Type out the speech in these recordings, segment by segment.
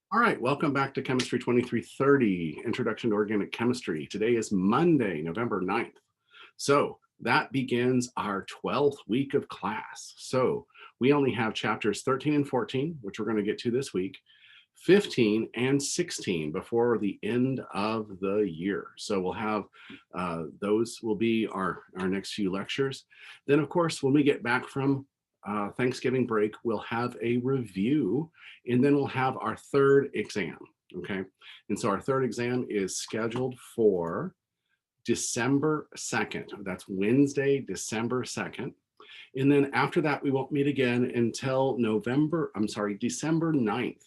All right, welcome back to Chemistry 2330, Introduction to Organic Chemistry. Today is Monday, November 9th. So that begins our 12th week of class. So we only have chapters 13 and 14, which we're going to get to this week, 15 and 16 before the end of the year. So we'll have, those will be our next few lectures. Then, of course, when we get back from Thanksgiving break, we'll have a review, and then we'll have our third exam, okay? And so our third exam is scheduled for December 2nd. That's Wednesday, December 2nd. And then after that, we won't meet again until December 9th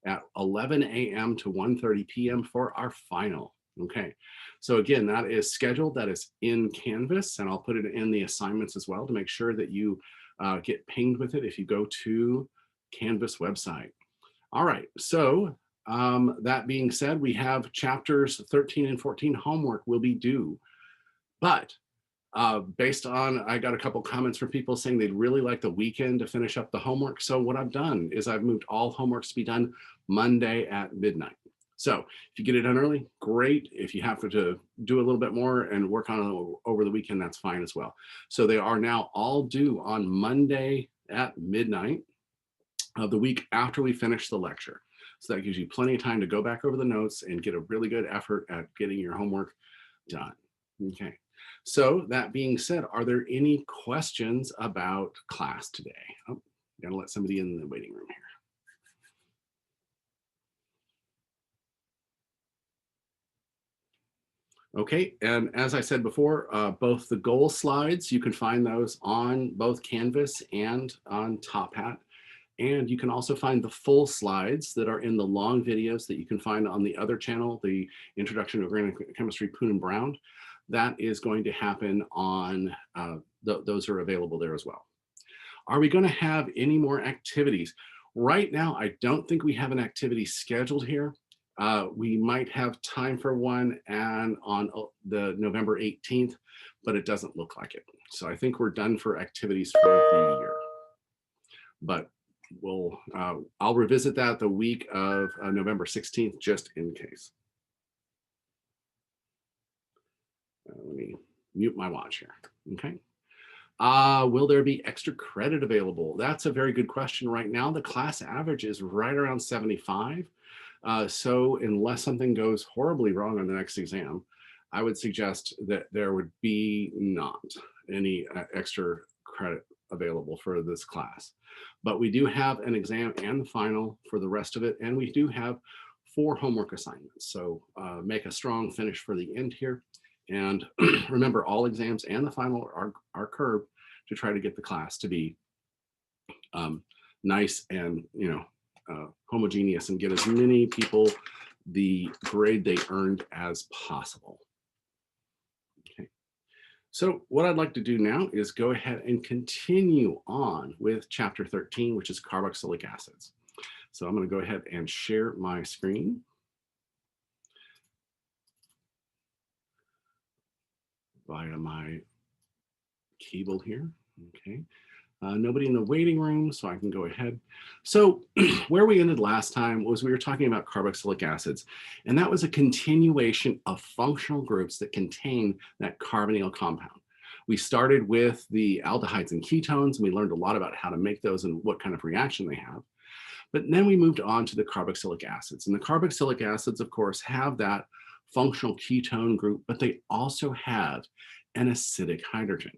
at 11 a.m. to 1:30 p.m. for our final. Okay, so again, that is scheduled, that is in Canvas, and I'll put it in the assignments as well to make sure that you get pinged with it if you go to Canvas website. All right, so that being said, we have chapters 13 and 14 homework will be due, but based on, I got a couple comments from people saying they'd really like the weekend to finish up the homework. So what I've done is I've moved all homeworks to be done Monday at midnight. So if you get it done early, great. If you have to do a little bit more and work on it over the weekend, that's fine as well. So they are now all due on Monday at midnight of the week after we finish the lecture. So that gives you plenty of time to go back over the notes and get a really good effort at getting your homework done. Okay. So that being said, are there any questions about class today? Oh, gotta let somebody in the waiting room here. Okay, and as I said before, both the goal slides, you can find those on both Canvas and on Top Hat. And you can also find the full slides that are in the long videos that you can find on the other channel, the Introduction to Organic Chemistry, Poon and Brown. That is going to happen on, those are available there as well. Are we going to have any more activities? Right now, I don't think we have an activity scheduled here. We might have time for one and on the November 18th, but it doesn't look like it. So I think we're done for activities for the year. But I'll revisit that the week of November 16th, just in case. Let me mute my watch here. Okay. Will there be extra credit available? That's a very good question. Right now, the class average is right around 75. So unless something goes horribly wrong on the next exam, I would suggest that there would be not any extra credit available for this class. But we do have an exam and the final for the rest of it, and we do have 4 homework assignments. So make a strong finish for the end here. And remember, all exams and the final are curved to try to get the class to be nice and homogeneous and get as many people the grade they earned as possible. Okay. So what I'd like to do now is go ahead and continue on with chapter 13, which is carboxylic acids. So I'm going to go ahead and share my screen. Via my cable here. Okay. Nobody in the waiting room, so I can go ahead. So where we ended last time was we were talking about carboxylic acids, and that was a continuation of functional groups that contain that carbonyl compound. We started with the aldehydes and ketones, and we learned a lot about how to make those and what kind of reaction they have. But then we moved on to the carboxylic acids, and the carboxylic acids, of course, have that functional ketone group, but they also have an acidic hydrogen.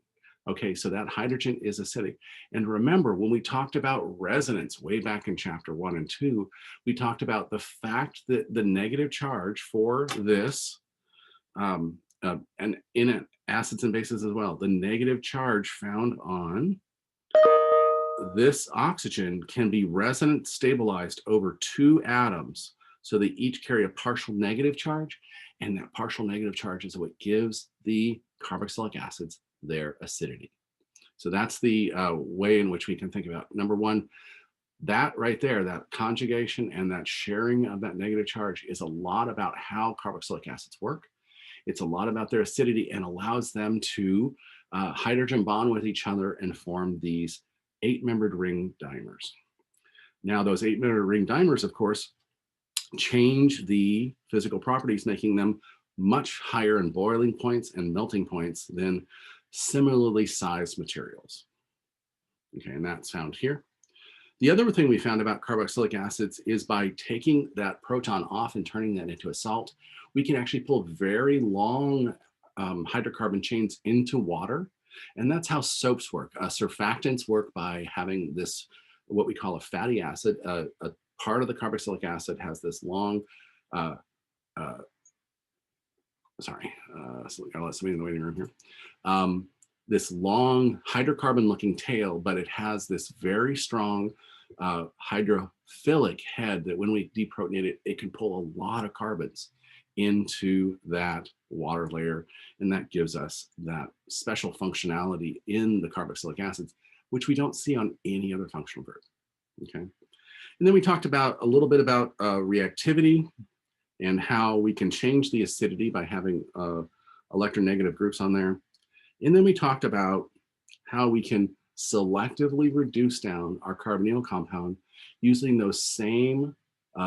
Okay, so that hydrogen is acidic. And remember, when we talked about resonance way back in chapter 1 and 2, we talked about the fact that the negative charge for this, and in acids and bases as well, the negative charge found on this oxygen can be resonance stabilized over 2 atoms. So they each carry a partial negative charge, and that partial negative charge is what gives the carboxylic acids their acidity. So that's the way in which we can think about, number one, that right there, that conjugation and that sharing of that negative charge is a lot about how carboxylic acids work. It's a lot about their acidity and allows them to hydrogen bond with each other and form these 8-membered ring dimers. Now, those 8-membered ring dimers, of course, change the physical properties, making them much higher in boiling points and melting points than similarly sized materials. Okay, and that's found here. The other thing we found about carboxylic acids is by taking that proton off and turning that into a salt, we can actually pull very long hydrocarbon chains into water. And that's how soaps work. Surfactants work by having this, what we call a fatty acid. A part of the carboxylic acid has this long, so I'll let somebody in the waiting room here. This long hydrocarbon looking tail, but it has this very strong hydrophilic head that when we deprotonate it, it can pull a lot of carbons into that water layer. And that gives us that special functionality in the carboxylic acids, which we don't see on any other functional group. Okay. And then we talked about a little bit about reactivity and how we can change the acidity by having electronegative groups on there. And then we talked about how we can selectively reduce down our carbonyl compound using those same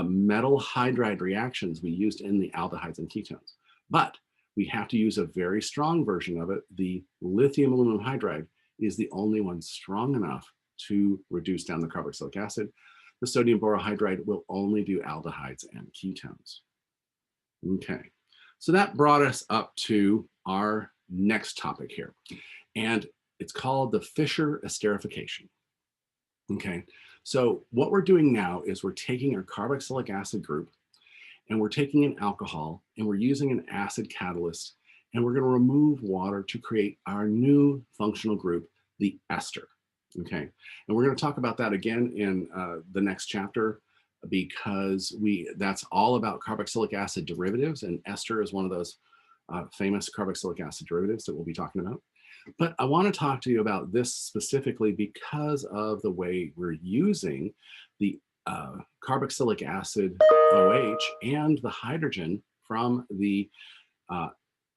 metal hydride reactions we used in the aldehydes and ketones. But we have to use a very strong version of it. The lithium aluminum hydride is the only one strong enough to reduce down the carboxylic acid. The sodium borohydride will only do aldehydes and ketones. Okay, so that brought us up to our next topic here, and it's called the Fischer esterification. Okay, so what we're doing now is we're taking our carboxylic acid group and we're taking an alcohol and we're using an acid catalyst and we're going to remove water to create our new functional group, the ester. Okay, and we're going to talk about that again in the next chapter, because that's all about carboxylic acid derivatives, and ester is one of those famous carboxylic acid derivatives that we'll be talking about. But I want to talk to you about this specifically because of the way we're using the carboxylic acid OH and the hydrogen from the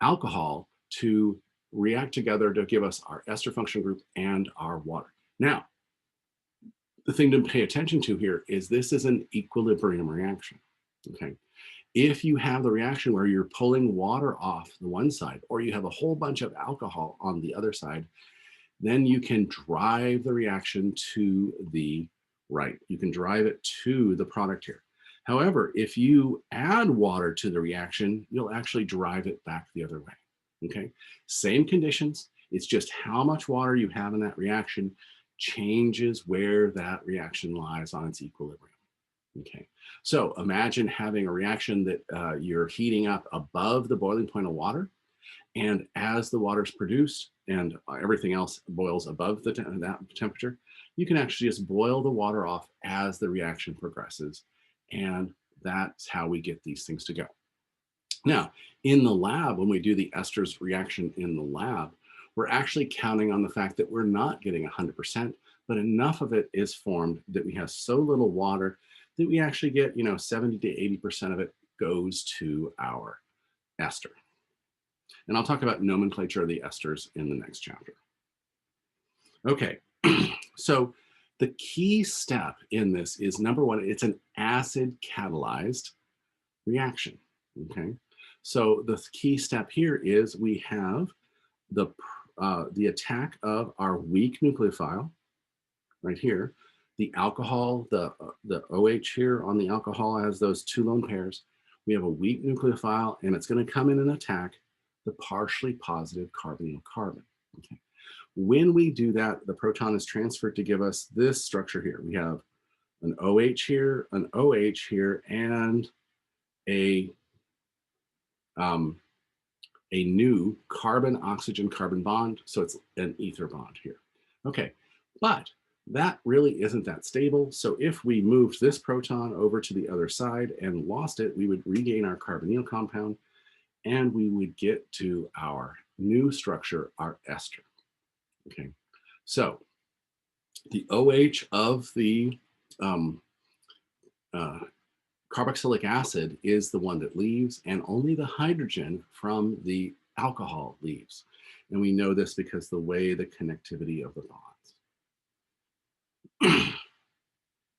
alcohol to react together to give us our ester function group and our water. Now, the thing to pay attention to here is this is an equilibrium reaction. Okay, if you have the reaction where you're pulling water off the one side, or you have a whole bunch of alcohol on the other side, then you can drive the reaction to the right. You can drive it to the product here. However, if you add water to the reaction, you'll actually drive it back the other way. Okay, same conditions. It's just how much water you have in that reaction changes where that reaction lies on its equilibrium. Okay, so imagine having a reaction that you're heating up above the boiling point of water, and as the water is produced and everything else boils above that temperature, you can actually just boil the water off as the reaction progresses, and that's how we get these things to go. Now, in the lab, when we do the esters reaction in the lab, we're actually counting on the fact that we're not getting 100%, but enough of it is formed that we have so little water that we actually get, 70 to 80% of it goes to our ester. And I'll talk about nomenclature of the esters in the next chapter. Okay, so the key step in this is number one, it's an acid catalyzed reaction. Okay, so the key step here is we have the attack of our weak nucleophile right here. The alcohol, the OH here on the alcohol has those two lone pairs. We have a weak nucleophile, and it's going to come in and attack the partially positive carbonyl carbon. Okay. When we do that, the proton is transferred to give us this structure here. We have an OH here, an OH here, and a new carbon-oxygen-carbon bond, so it's an ether bond here. Okay, but that really isn't that stable, so if we moved this proton over to the other side and lost it, we would regain our carbonyl compound, and we would get to our new structure, our ester. Okay, so the OH of the carboxylic acid is the one that leaves, and only the hydrogen from the alcohol leaves. And we know this because the way the connectivity of the bonds.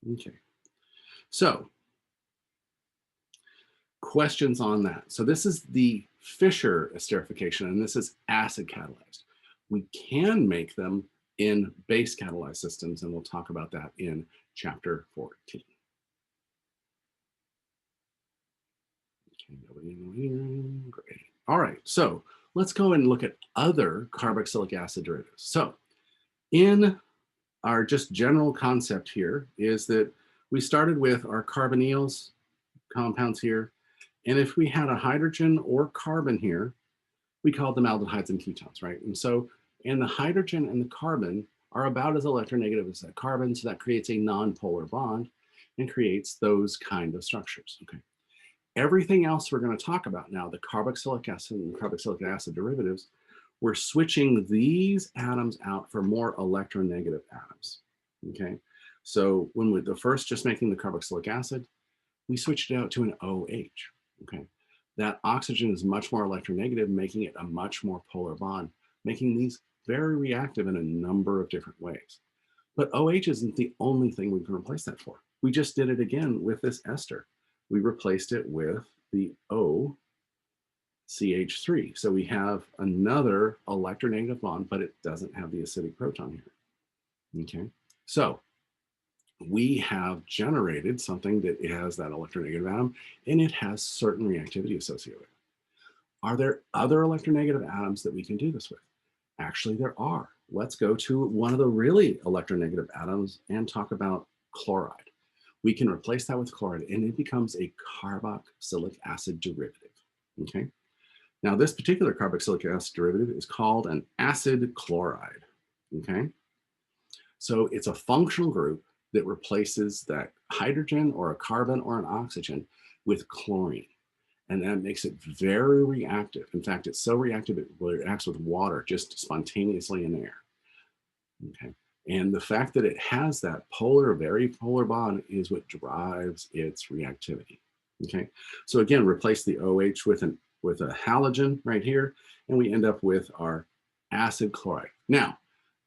Okay, so questions on that? So this is the Fischer esterification, and this is acid catalyzed. We can make them in base catalyzed systems, and we'll talk about that in chapter 14. Okay, nobody in the room. Great. All right, so let's go and look at other carboxylic acid derivatives. So in our just general concept here is that we started with our carbonyls compounds here. And if we had a hydrogen or carbon here, we called them aldehydes and ketones, right? And the hydrogen and the carbon are about as electronegative as that carbon, so that creates a nonpolar bond and creates those kind of structures, okay? Everything else we're going to talk about now, the carboxylic acid and carboxylic acid derivatives, we're switching these atoms out for more electronegative atoms, okay? So when we're the first just making the carboxylic acid, we switched it out to an OH, okay? That oxygen is much more electronegative, making it a much more polar bond, making these very reactive in a number of different ways. But OH isn't the only thing we can replace that for. We just did it again with this ester. We replaced it with the O CH3. So we have another electronegative bond, but it doesn't have the acidic proton here. Okay, so we have generated something that has that electronegative atom, and it has certain reactivity associated with it. Are there other electronegative atoms that we can do this with? Actually, there are. Let's go to one of the really electronegative atoms and talk about chloride. We can replace that with chloride, and it becomes a carboxylic acid derivative. Okay. Now, this particular carboxylic acid derivative is called an acid chloride, okay? So it's a functional group that replaces that hydrogen or a carbon or an oxygen with chlorine. And that makes it very reactive. In fact, it's so reactive it reacts with water just spontaneously in air, okay? And the fact that it has that very polar bond is what drives its reactivity, okay? So again, replace the OH with a halogen right here, and we end up with our acid chloride. Now,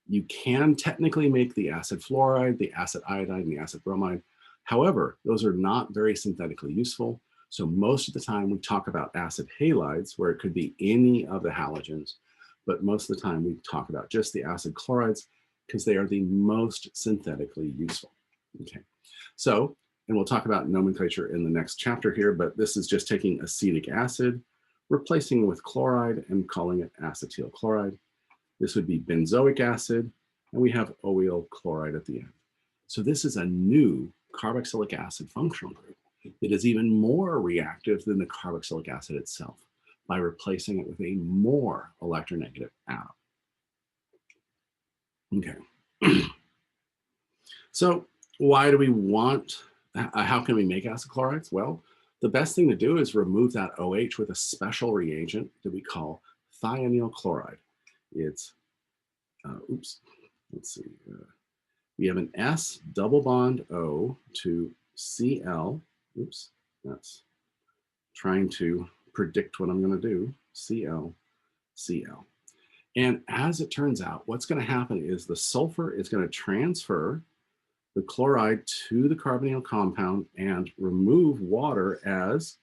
you can technically make the acid fluoride, the acid iodide, and the acid bromide. However, those are not very synthetically useful. So most of the time we talk about acid halides, where it could be any of the halogens, but most of the time we talk about just the acid chlorides because they are the most synthetically useful. Okay, so, and we'll talk about nomenclature in the next chapter here, but this is just taking acetic acid, replacing it with chloride and calling it acetyl chloride. This would be benzoic acid, and we have oil chloride at the end. So this is a new carboxylic acid functional group that is even more reactive than the carboxylic acid itself by replacing it with a more electronegative atom. Okay. So why do we want, how can we make acid chlorides? Well, the best thing to do is remove that OH with a special reagent that we call thionyl chloride. It's, let's see, we have an S double bond O to Cl, that's trying to predict what I'm going to do, Cl. And as it turns out, what's going to happen is the sulfur is going to transfer the chloride to the carbonyl compound and remove water as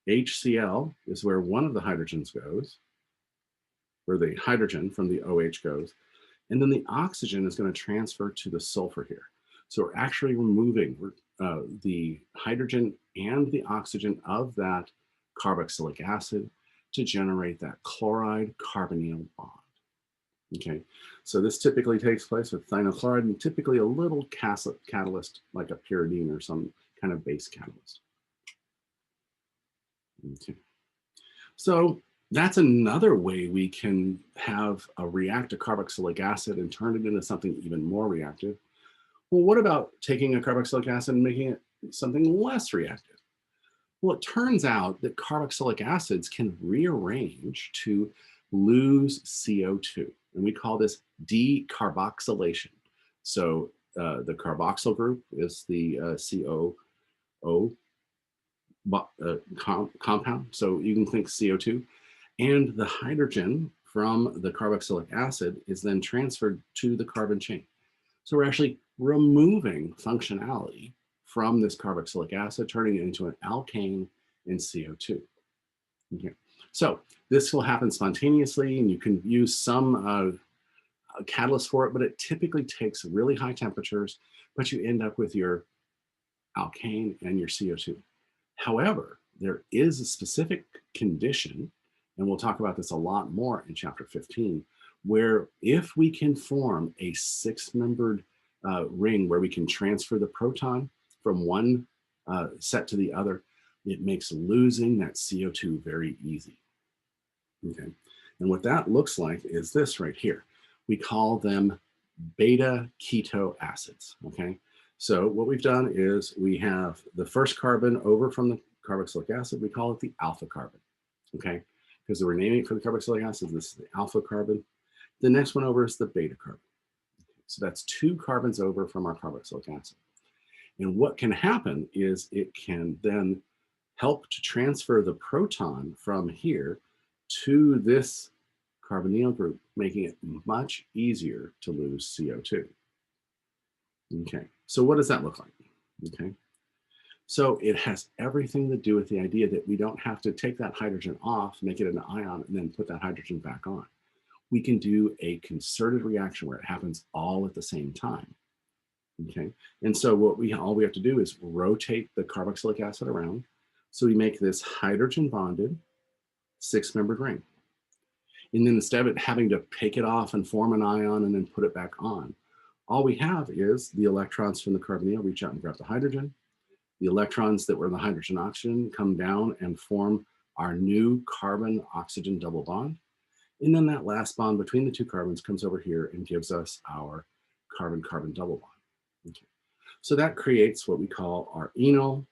HCl is where one of the hydrogens goes, where the hydrogen from the OH goes, and then the oxygen is going to transfer to the sulfur here. So we're actually removing the hydrogen and the oxygen of that carboxylic acid to generate that chloride carbonyl bond. Okay, so this typically takes place with thionyl chloride and typically a little catalyst like a pyridine or some kind of base catalyst. Okay, so that's another way we can have a reactive carboxylic acid and turn it into something even more reactive. Well, what about taking a carboxylic acid and making it something less reactive? Well, it turns out that carboxylic acids can rearrange to lose CO2, and we call this decarboxylation. So the carboxyl group is the COO compound, so you can think CO2, and the hydrogen from the carboxylic acid is then transferred to the carbon chain. So we're actually removing functionality from this carboxylic acid, turning it into an alkane and CO2. Okay. So this will happen spontaneously, and you can use some catalyst for it, but it typically takes really high temperatures, but you end up with your alkane and your CO2. However, there is a specific condition, and we'll talk about this a lot more in chapter 15, where if we can form a six-membered ring where we can transfer the proton from one set to the other, it makes losing that CO2 very easy. Okay, and what that looks like is this right here. We call them beta keto acids. Okay, so what we've done is we have the first carbon over from the carboxylic acid. We call it the alpha carbon. Okay, because we're naming it for the carboxylic acid. This is the alpha carbon. The next one over is the beta carbon. So that's two carbons over from our carboxylic acid. And what can happen is it can then help to transfer the proton from here to this carbonyl group, making it much easier to lose CO2. Okay, so what does that look like? Okay, so it has everything to do with the idea that we don't have to take that hydrogen off, make it an ion, and then put that hydrogen back on. We can do a concerted reaction where it happens all at the same time. Okay, and so all we have to do is rotate the carboxylic acid around. So we make this hydrogen bonded six-membered ring. And then instead of it having to take it off and form an ion and then put it back on, all we have is the electrons from the carbonyl reach out and grab the hydrogen. The electrons that were in the hydrogen oxygen come down and form our new carbon-oxygen double bond. And then that last bond between the two carbons comes over here and gives us our carbon-carbon double bond. Okay. So that creates what we call our enol.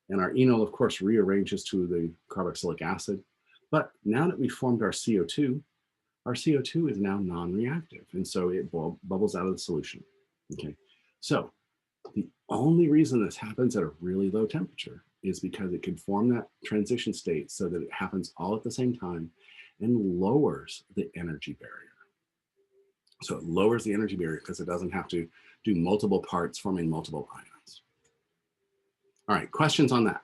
And our enol, of course, rearranges to the carboxylic acid. But now that we formed our CO2 is now non-reactive. And so it bubbles out of the solution. Okay. So the only reason this happens at a really low temperature is because it can form that transition state so that it happens all at the same time and lowers the energy barrier. So it lowers the energy barrier because it doesn't have to do multiple parts forming multiple ions. All right, questions on that?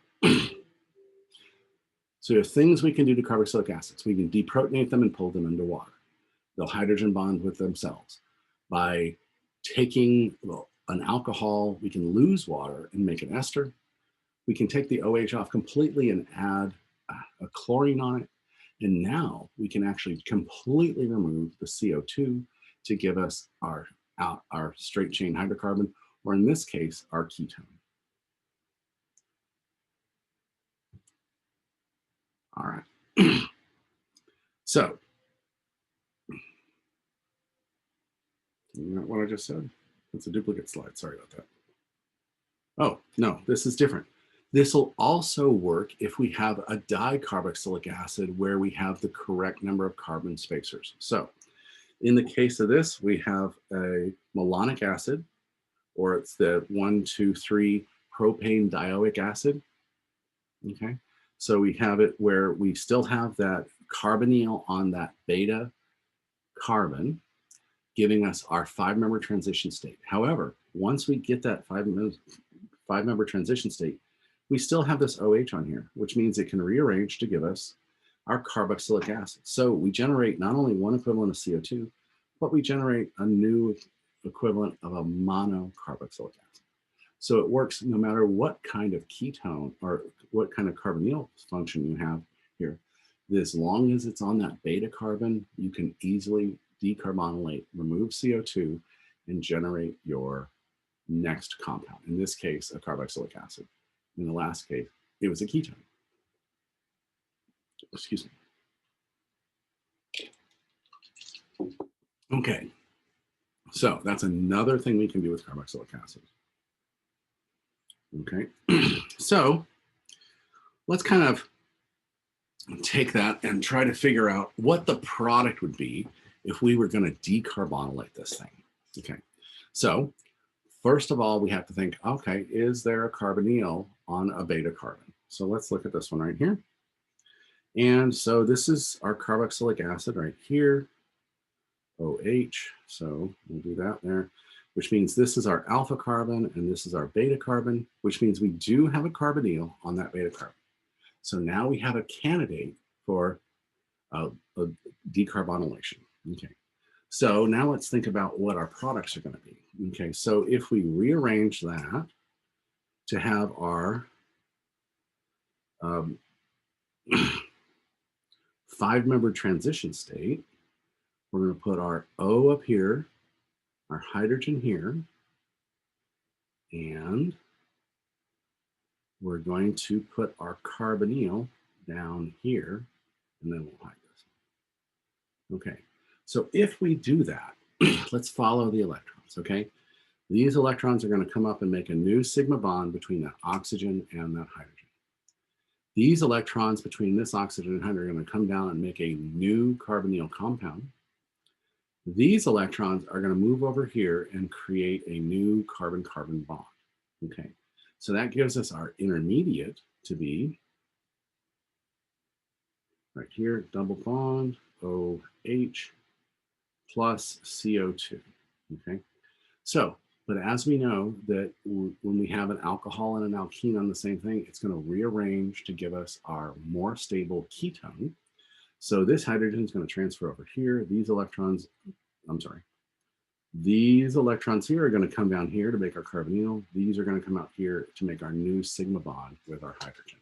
So there are things we can do to carboxylic acids. We can deprotonate them and pull them into water. They'll hydrogen bond with themselves. By taking an alcohol, we can lose water and make an ester. We can take the OH off completely and add a chlorine on it. And now we can actually completely remove the CO2 to give us our straight chain hydrocarbon, or in this case, our ketone. All right. So, you know what I just said? It's a duplicate slide. Sorry about that. Oh, no, this is different. This will also work if we have a dicarboxylic acid where we have the correct number of carbon spacers. So, in the case of this, we have a malonic acid, or it's the 1,2,3 propane dioic acid. Okay. So we have it where we still have that carbonyl on that beta carbon, giving us our five-member transition state. However, once we get that five-member transition state, we still have this OH on here, which means it can rearrange to give us our carboxylic acid. So we generate not only one equivalent of CO2, but we generate a new equivalent of a monocarboxylic acid. So it works no matter what kind of ketone or what kind of carbonyl function you have here. As long as it's on that beta carbon, you can easily decarbonylate, remove CO2, and generate your next compound. In this case, a carboxylic acid. In the last case, it was a ketone. Excuse me. Okay, so that's another thing we can do with carboxylic acid. Okay, so let's kind of take that and try to figure out what the product would be if we were going to decarbonylate this thing. Okay, so first of all, we have to think, okay, is there a carbonyl on a beta carbon? So let's look at this one right here. And so this is our carboxylic acid right here, OH. So we'll do that there, which means this is our alpha carbon and this is our beta carbon, which means we do have a carbonyl on that beta carbon. So now we have a candidate for a decarbonylation. Okay. So now let's think about what our products are going to be. Okay. So if we rearrange that to have our 5-member transition state, we're going to put our O up here, our hydrogen here, and we're going to put our carbonyl down here, and then we'll hide this. Okay, so if we do that, let's follow the electrons, okay? These electrons are going to come up and make a new sigma bond between that oxygen and that hydrogen. These electrons between this oxygen and hydrogen are going to come down and make a new carbonyl compound. These electrons are going to move over here and create a new carbon-carbon bond. Okay, so that gives us our intermediate to be right here, double bond, OH plus CO2. Okay, so, but as we know that when we have an alcohol and an alkene on the same thing, it's going to rearrange to give us our more stable ketone. So this hydrogen is going to transfer over here. These electrons, these electrons here are going to come down here to make our carbonyl. These are going to come out here to make our new sigma bond with our hydrogen.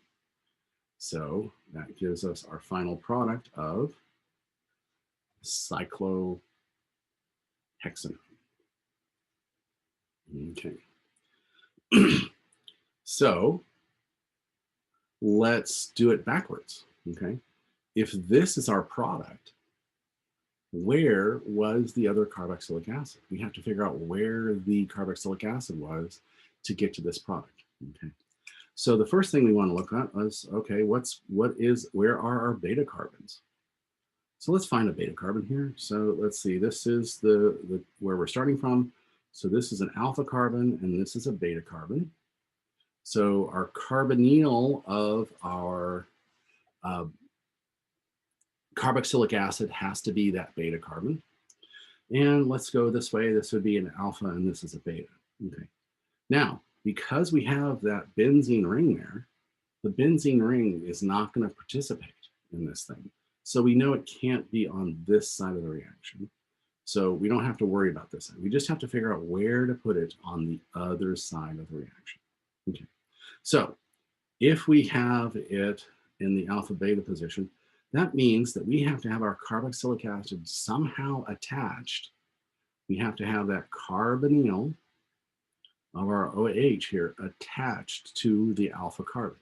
So that gives us our final product of cyclohexanone. Okay. So let's do it backwards. Okay. If this is our product, where was the other carboxylic acid? We have to figure out where the carboxylic acid was to get to this product. Okay. So the first thing we want to look at is, okay, where are our beta carbons? So let's find a beta carbon here. So let's see, this is the where we're starting from. So this is an alpha carbon and this is a beta carbon. So our carbonyl of our carboxylic acid has to be that beta carbon. And let's go this way. This would be an alpha and this is a beta. Okay. Now, because we have that benzene ring there, the benzene ring is not going to participate in this thing. So we know it can't be on this side of the reaction. So we don't have to worry about this. We just have to figure out where to put it on the other side of the reaction. Okay. So if we have it in the alpha beta position, that means that we have to have our carboxylic acid somehow attached. We have to have that carbonyl of our OH here attached to the alpha carbon.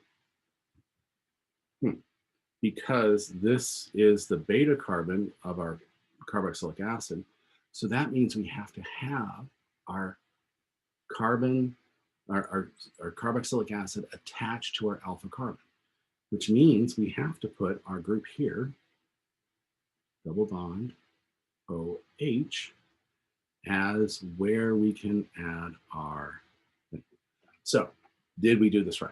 Because this is the beta carbon of our carboxylic acid. So that means we have to have our carbon, our carboxylic acid attached to our alpha carbon, which means we have to put our group here, double bond, OH, as where we can add our thing. So did we do this right?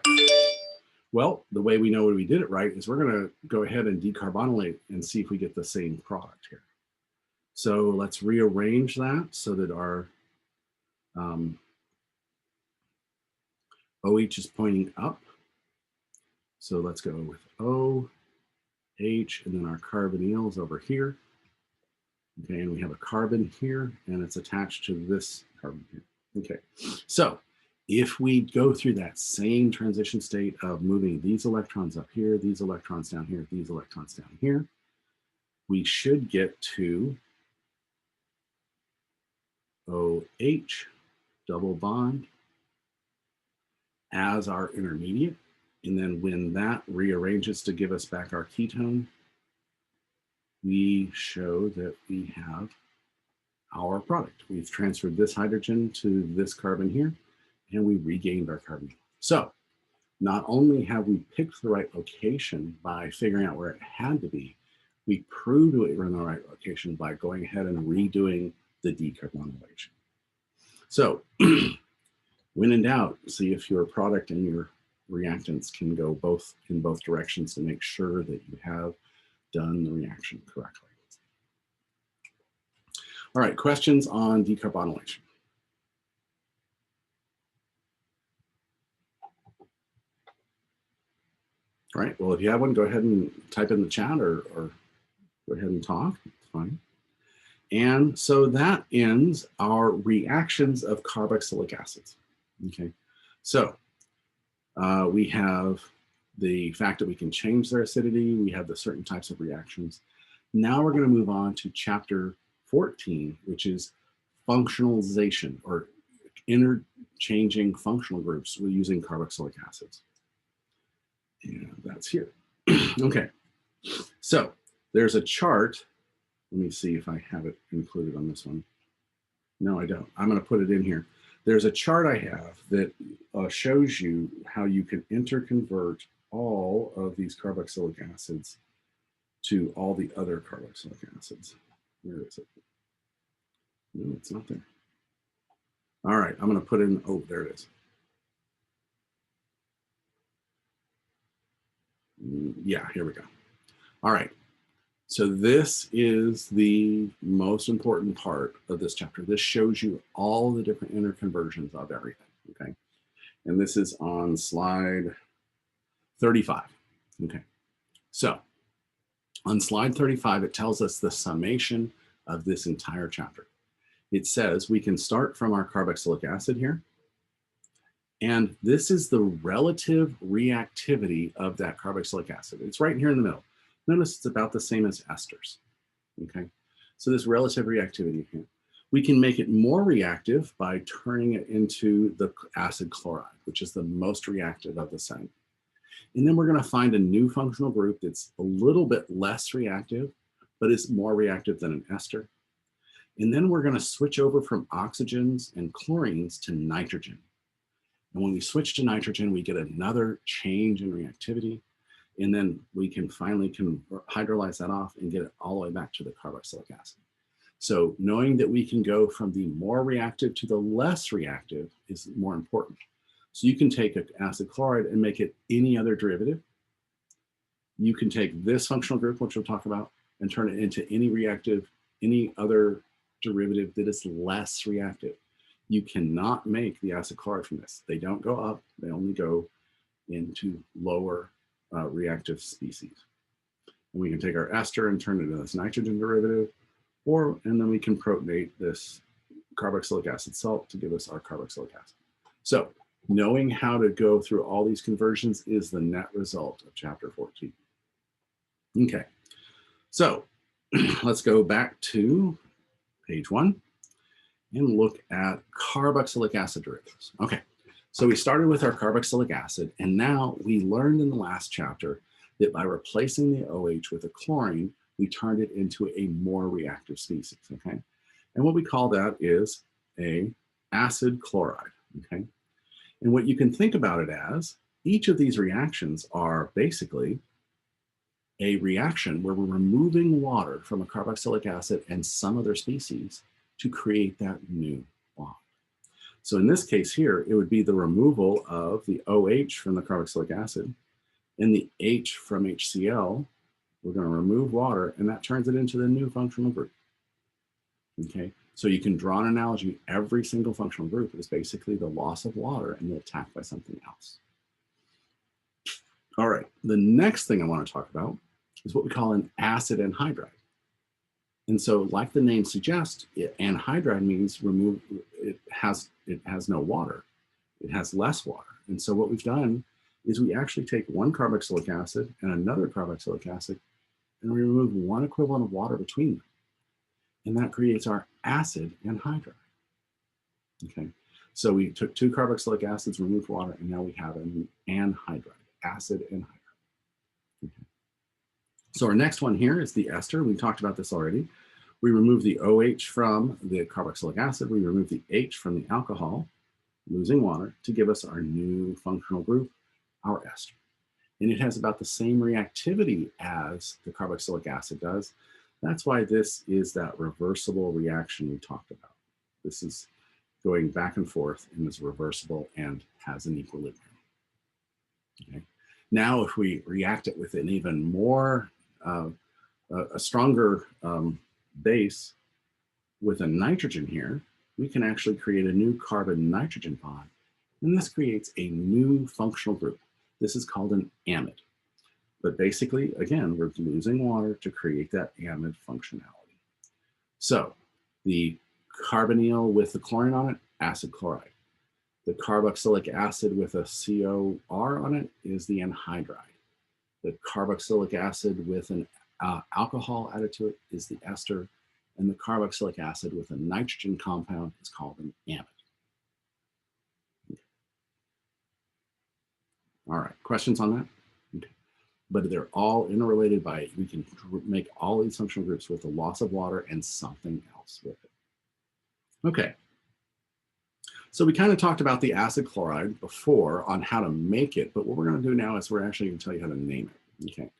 Well, the way we know we did it right is we're going to go ahead and decarbonylate and see if we get the same product here. So let's rearrange that so that our OH is pointing up. So let's go with O, H, and then our carbonyl is over here. Okay, and we have a carbon here, and it's attached to this carbon here. Okay, so if we go through that same transition state of moving these electrons up here, these electrons down here, these electrons down here, we should get to OH, double bond, as our intermediate. And then when that rearranges to give us back our ketone, we show that we have our product. We've transferred this hydrogen to this carbon here, and we regained our carbon. So not only have we picked the right location by figuring out where it had to be, we proved we were in the right location by going ahead and redoing the decarbonylation. So when in doubt, see if your product and your reactants can go in both directions to make sure that you have done the reaction correctly. All right, questions on decarbonylation? All right, well, if you have one, go ahead and type in the chat or go ahead and talk, it's fine. And so that ends our reactions of carboxylic acids, okay? So we have the fact that we can change their acidity, we have the certain types of reactions. Now we're gonna move on to chapter 14, which is functionalization or interchanging functional groups with using carboxylic acids. And that's here. Okay, so there's a chart. Let me see if I have it included on this one. No, I don't. I'm going to put it in here. There's a chart I have that shows you how you can interconvert all of these carboxylic acids to all the other carboxylic acids. Where is it? No, it's not there. All right, I'm going to put in, oh, there it is. Yeah, here we go. All right. So this is the most important part of this chapter. This shows you all the different interconversions of everything, okay? And this is on slide 35, okay? So on slide 35, it tells us the summation of this entire chapter. It says we can start from our carboxylic acid here, and this is the relative reactivity of that carboxylic acid. It's right here in the middle. Notice it's about the same as esters, okay? So this relative reactivity here. We can make it more reactive by turning it into the acid chloride, which is the most reactive of the same. And then we're gonna find a new functional group that's a little bit less reactive, but is more reactive than an ester. And then we're gonna switch over from oxygens and chlorines to nitrogen. And when we switch to nitrogen, we get another change in reactivity. And then we can finally hydrolyze that off and get it all the way back to the carboxylic acid. So knowing that we can go from the more reactive to the less reactive is more important. So you can take an acid chloride and make it any other derivative. You can take this functional group, which we'll talk about, and turn it into any other derivative that is less reactive. You cannot make the acid chloride from this. They don't go up, they only go into lower reactive species. And we can take our ester and turn it into this nitrogen derivative, and then we can protonate this carboxylic acid salt to give us our carboxylic acid. So knowing how to go through all these conversions is the net result of chapter 14. Okay, so let's go back to page 1 and look at carboxylic acid derivatives. Okay. So we started with our carboxylic acid, and now we learned in the last chapter that by replacing the OH with a chlorine, we turned it into a more reactive species, okay? And what we call that is a acid chloride, okay? And what you can think about it as, each of these reactions are basically a reaction where we're removing water from a carboxylic acid and some other species to create that new bond. So in this case here, it would be the removal of the OH from the carboxylic acid and the H from HCl. We're going to remove water, and that turns it into the new functional group. Okay, so you can draw an analogy. Every single functional group is basically the loss of water and the attack by something else. All right, the next thing I want to talk about is what we call an acid anhydride. And so, like the name suggests, anhydride means it has no water. It has less water. And so what we've done is we actually take one carboxylic acid and another carboxylic acid, and we remove one equivalent of water between them. And that creates our acid anhydride. Okay, so we took two carboxylic acids, removed water, and now we have an anhydride, acid anhydride. Okay. So our next one here is the ester. We talked about this already. We remove the OH from the carboxylic acid. We remove the H from the alcohol, losing water, to give us our new functional group, our ester. And it has about the same reactivity as the carboxylic acid does. That's why this is that reversible reaction we talked about. This is going back and forth and is reversible and has an equilibrium. Okay. Now, if we react it with an even more, a stronger base with a nitrogen here, we can actually create a new carbon-nitrogen bond. And this creates a new functional group. This is called an amide. But basically, again, we're losing water to create that amide functionality. So the carbonyl with the chlorine on it, acid chloride. The carboxylic acid with a COR on it is the anhydride. The carboxylic acid with an alcohol added to it is the ester. And the carboxylic acid with a nitrogen compound is called an amide. All right, questions on that? Okay. But they're all interrelated by, we can make all these functional groups with the loss of water and something else with it. Okay. So we kind of talked about the acid chloride before on how to make it, but what we're going to do now is we're actually going to tell you how to name it. Okay.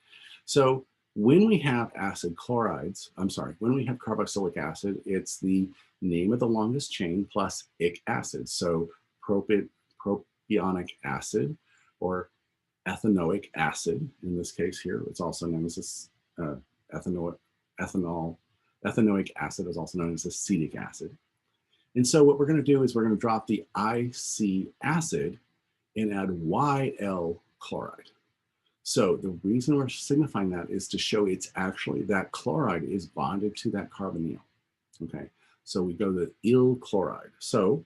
So when we have acid chlorides, when we have carboxylic acid, it's the name of the longest chain plus ic acid. So propionic acid or ethanoic acid, in this case here, it's also known as ethanoic acid is also known as acetic acid. And so what we're going to do is we're going to drop the IC acid and add YL chloride. So the reason we're signifying that is to show it's actually that chloride is bonded to that carbonyl. Okay, so we go to ill chloride. So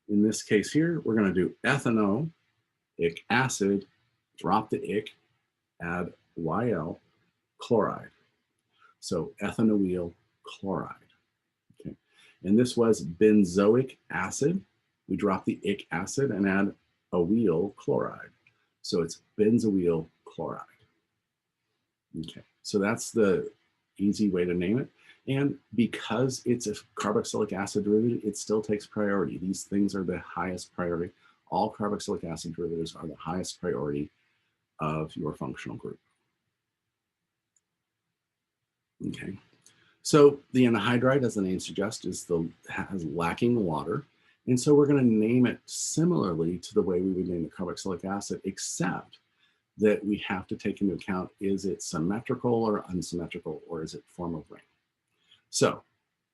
in this case here, we're going to do ethanoic acid, drop the ic, add YL chloride. So ethanoyl chloride. Okay, and this was benzoic acid. We drop the ic acid and add awyl chloride. So it's benzoyl chloride. Okay, so that's the easy way to name it. And because it's a carboxylic acid derivative, it still takes priority. These things are the highest priority. All carboxylic acid derivatives are the highest priority of your functional group. Okay, so the anhydride, as the name suggests, has lacking water. And so we're going to name it similarly to the way we would name the carboxylic acid, except that we have to take into account, is it symmetrical or unsymmetrical, or is it form of ring? So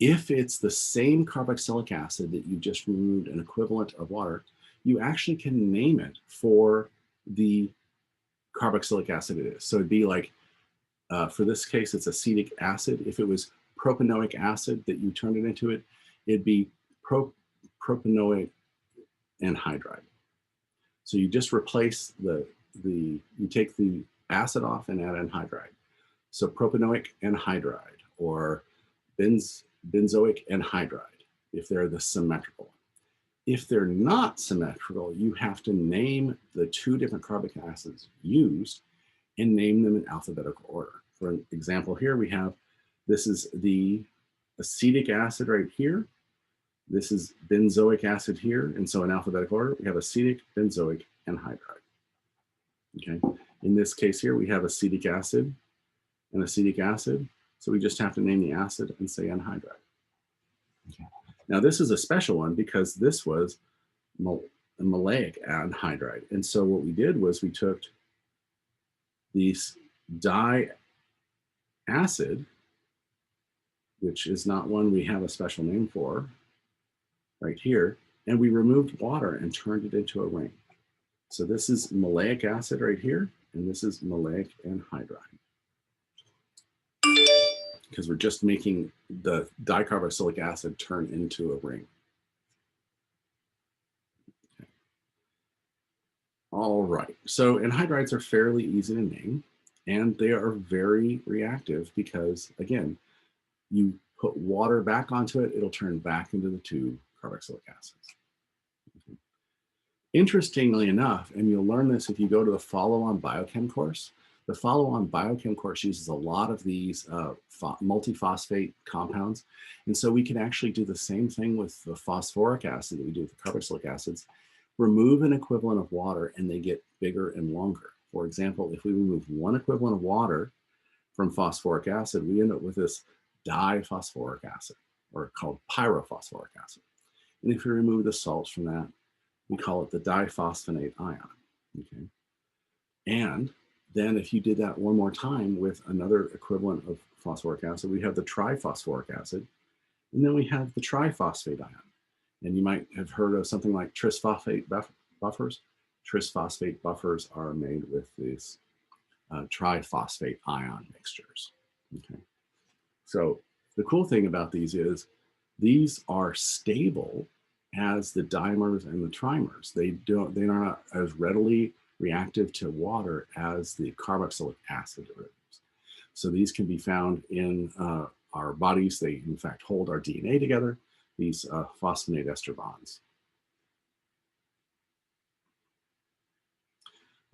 if it's the same carboxylic acid that you just removed an equivalent of water, you actually can name it for the carboxylic acid it is. So it'd be like, for this case, it's acetic acid. If it was propanoic acid that you turned it into, it'd be propanoic anhydride. So you just replace you take the acid off and add anhydride. So propanoic anhydride or benzoic anhydride, if they're the symmetrical. If they're not symmetrical, you have to name the two different carboxylic acids used and name them in alphabetical order. For an example here, we have, this is the acetic acid right here. This is benzoic acid here. And so in alphabetical order, we have acetic, benzoic, anhydride. Okay. In this case here, we have acetic acid and acetic acid. So we just have to name the acid and say anhydride. Okay. Now this is a special one because this was maleic anhydride. And so what we did was we took these diacid, which is not one we have a special name for, right here, and we removed water and turned it into a ring. So this is maleic acid right here, and this is maleic anhydride. Because we're just making the dicarboxylic acid turn into a ring. Okay. All right, so anhydrides are fairly easy to name, and they are very reactive because, again, you put water back onto it, it'll turn back into the two carboxylic acids. Okay. Interestingly enough, and you'll learn this if you go to the follow-on biochem course, the follow-on biochem course uses a lot of these multiphosphate compounds. And so we can actually do the same thing with the phosphoric acid that we do with the carboxylic acids, remove an equivalent of water and they get bigger and longer. For example, if we remove one equivalent of water from phosphoric acid, we end up with this diphosphoric acid, or called pyrophosphoric acid. And if we remove the salts from that, we call it the diphosphonate ion. Okay. And then if you did that one more time with another equivalent of phosphoric acid, we have the triphosphoric acid, and then we have the triphosphate ion. And you might have heard of something like trisphosphate buffers. Trisphosphate buffers are made with these triphosphate ion mixtures. Okay. So the cool thing about these is these are stable as the dimers and the trimers. They're not as readily reactive to water as the carboxylic acid derivatives. So these can be found in our bodies. They in fact hold our DNA together, these phosphonate ester bonds.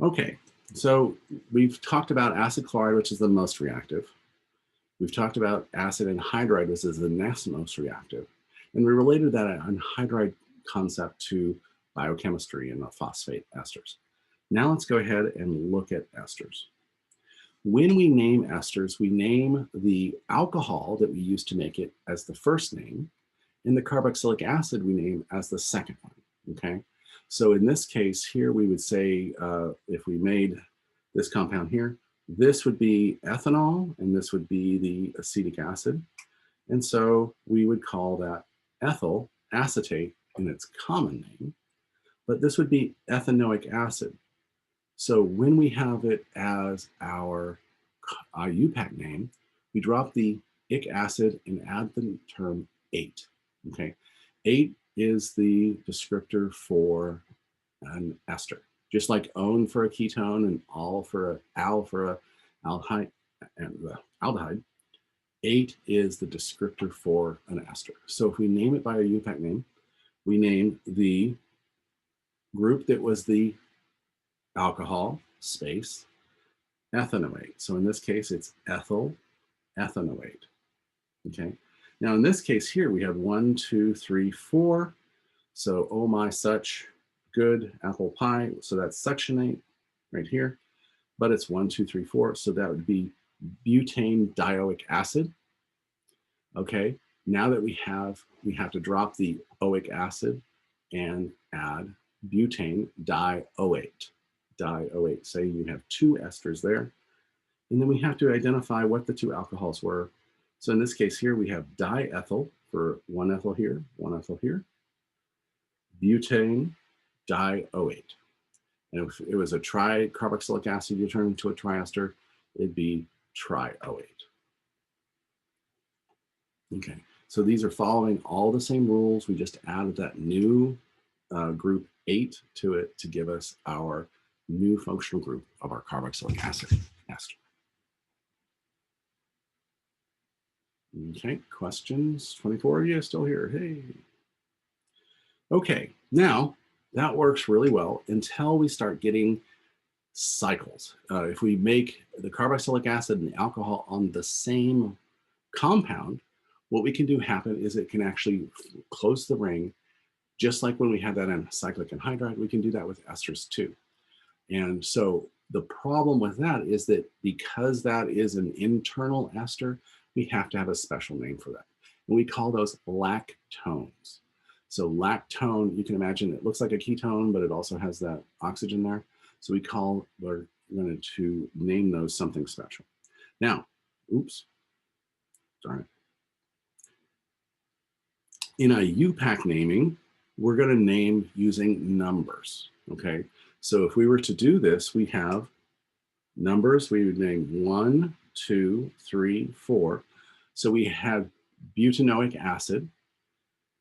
Okay, so we've talked about acid chloride, which is the most reactive. We've talked about acid anhydride, which is the next most reactive. And we related that anhydride concept to biochemistry and the phosphate esters. Now let's go ahead and look at esters. When we name esters, we name the alcohol that we use to make it as the first name, and the carboxylic acid we name as the second one, okay? So in this case here, we would say, if we made this compound here, this would be ethanol, and this would be the acetic acid. And so we would call that ethyl acetate in its common name, but this would be ethanoic acid. So when we have it as our IUPAC name, we drop the ic acid and add the term 8, okay? 8 is the descriptor for an ester. Just like on for a ketone and al for a aldehyde, and aldehyde, 8 is the descriptor for an ester. So if we name it by a UPAC name, we name the group that was the alcohol space ethanoate. So in this case, it's ethyl ethanoate. Okay. Now in this case here, we have 1, 2, 3, 4. So oh my such good apple pie. So that's succionate right here. But it's 1, 2, 3, 4. So that would be butane dioic acid. Okay. Now that we have to drop the oic acid and add butane dioate. Dioate. Say you have 2 esters there. And then we have to identify what the 2 alcohols were. So in this case here, we have diethyl for 1 ethyl here, 1 ethyl here. Butane dioate. And if it was a tricarboxylic acid, you turn into a triester, it'd be trioate. Okay, so these are following all the same rules. We just added that new group 8 to it to give us our new functional group of our carboxylic acid ester. Okay, questions? 24 of you still here? Hey. Okay, now that works really well until we start getting cycles. If we make the carboxylic acid and the alcohol on the same compound, what we can do happen is it can actually close the ring, just like when we had that in cyclic anhydride. We can do that with esters too. And so the problem with that is that because that is an internal ester, we have to have a special name for that. And we call those lactones. So lactone, you can imagine it looks like a ketone, but it also has that oxygen there. So we're going to name those something special. Now, oops, darn it. In a UPAC naming, we're going to name using numbers, okay? So if we were to do this, we have numbers. We would name 1, 2, 3, 4. So we have butanoic acid,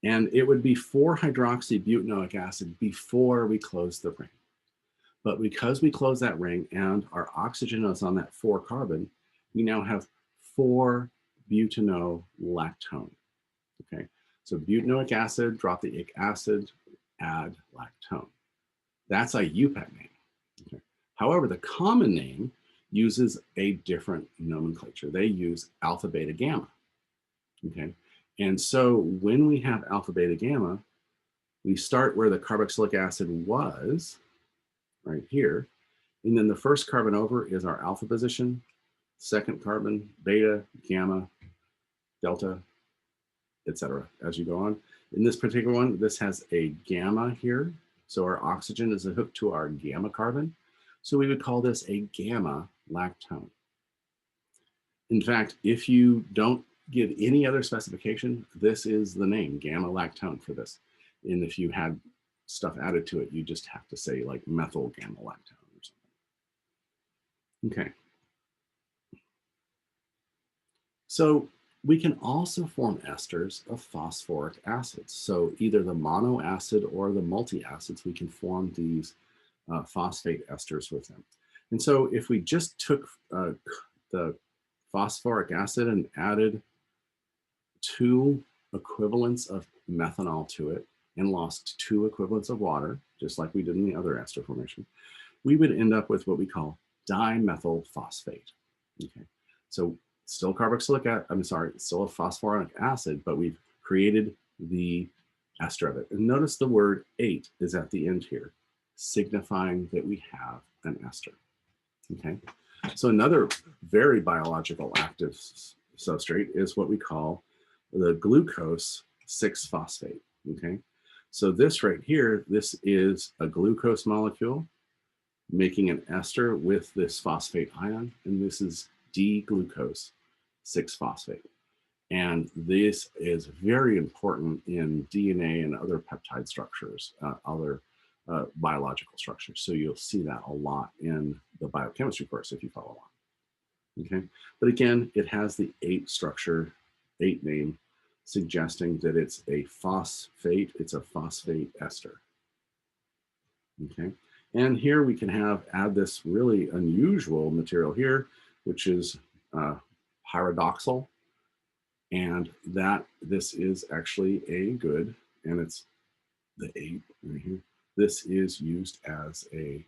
and it would be 4-hydroxybutanoic acid before we close the ring. But because we close that ring and our oxygen is on that 4 carbon, we now have 4-butanolactone. Okay, so butanoic acid, drop the ic acid, add lactone. That's a UPAC name. Okay. However, the common name uses a different nomenclature. They use alpha, beta, gamma. Okay, and so when we have alpha, beta, gamma, we start where the carboxylic acid was, right here, and then the first carbon over is our alpha position, second carbon, beta, gamma, delta, etc. as you go on. In this particular one, this has a gamma here, so our oxygen is hooked to our gamma carbon. So we would call this a gamma lactone. In fact, if you don't give any other specification, this is the name, gamma lactone, for this. And if you had stuff added to it, you just have to say like methyl gamma lactone or something. Okay, So we can also form esters of phosphoric acids. So either the monoacid or the multi-acids, we can form these phosphate esters with them. And so if we just took the phosphoric acid and added 2 equivalents of methanol to it and lost 2 equivalents of water, just like we did in the other ester formation, we would end up with what we call dimethyl phosphate. Okay, so still still a phosphoric acid, but we've created the ester of it. And notice the word 8 is at the end here, signifying that we have an ester. Okay, so another very biological active substrate is what we call the glucose 6-phosphate. Okay, so this right here, this is a glucose molecule making an ester with this phosphate ion, and this is D-glucose 6-phosphate. And this is very important in DNA and other peptide structures, other biological structures. So you'll see that a lot in the biochemistry course if you follow along. Okay, but again, it has the 8 structure, 8 name, suggesting that it's a phosphate, it's a phosphate ester. Okay, and here we can add this really unusual material here, which is pyridoxal, and this is actually a good, and it's the 8 right here. This is used as a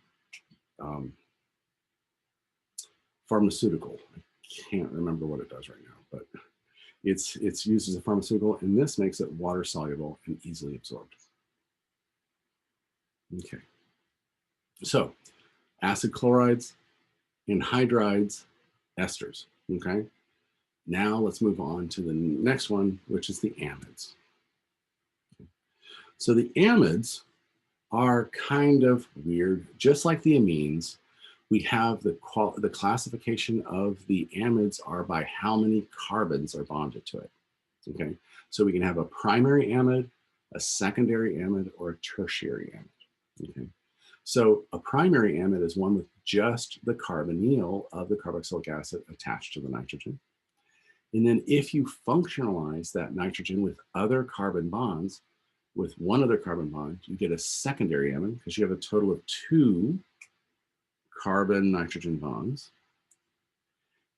pharmaceutical. I can't remember what it does right now, but it's used as a pharmaceutical, and this makes it water soluble and easily absorbed. Okay, so acid chlorides, anhydrides, esters. Okay, now let's move on to the next one, which is the amides. So the amides are kind of weird. Just like the amines, we have the classification of the amides are by how many carbons are bonded to it. Okay, so we can have a primary amide, a secondary amide, or a tertiary amide. Okay, so a primary amide is one with just the carbonyl of the carboxylic acid attached to the nitrogen. And then if you functionalize that nitrogen with other carbon bonds, with one other carbon bond, you get a secondary amide because you have a total of 2 carbon-nitrogen bonds.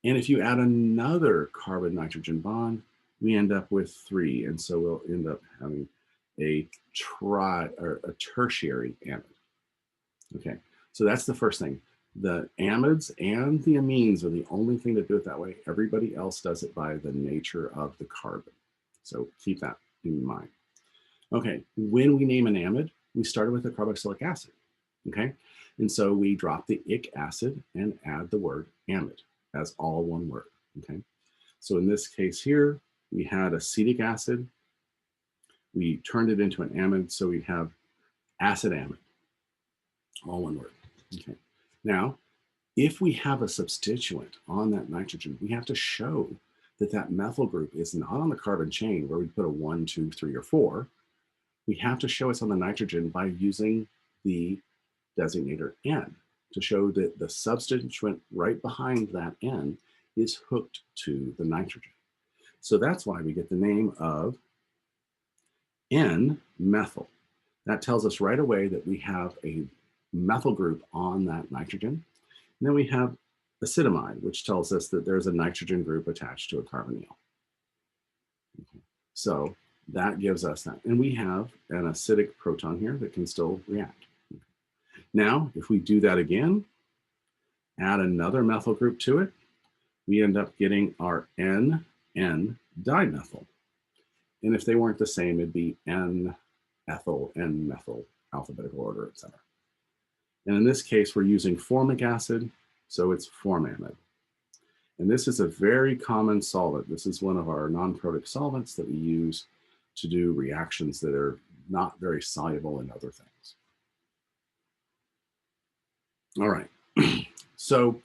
And if you add another carbon-nitrogen bond, we end up with 3. And so we'll end up having a tertiary amide. Okay, so that's the first thing. The amides and the amines are the only thing that do it that way. Everybody else does it by the nature of the carbon. So keep that in mind. Okay, when we name an amide, we started with a carboxylic acid. Okay, and so we drop the ic acid and add the word amide as all one word. Okay, so in this case here, we had acetic acid. We turned it into an amide, so we have acid amide, all one word. Okay, now if we have a substituent on that nitrogen, we have to show that that methyl group is not on the carbon chain where we put a 1, 2, 3, or 4. We have to show it's on the nitrogen by using the designator N to show that the substituent right behind that N is hooked to the nitrogen. So that's why we get the name of N-methyl. That tells us right away that we have a methyl group on that nitrogen. And then we have acetamide, which tells us that there's a nitrogen group attached to a carbonyl. Okay. So that gives us that. And we have an acidic proton here that can still react. Okay. Now, if we do that again, add another methyl group to it, we end up getting our N-dimethyl. And if they weren't the same, it'd be N-ethyl, N-methyl, alphabetical order, etc. And in this case, we're using formic acid, so it's formamide. And this is a very common solvent. This is one of our non-protic solvents that we use to do reactions that are not very soluble in other things. All right, so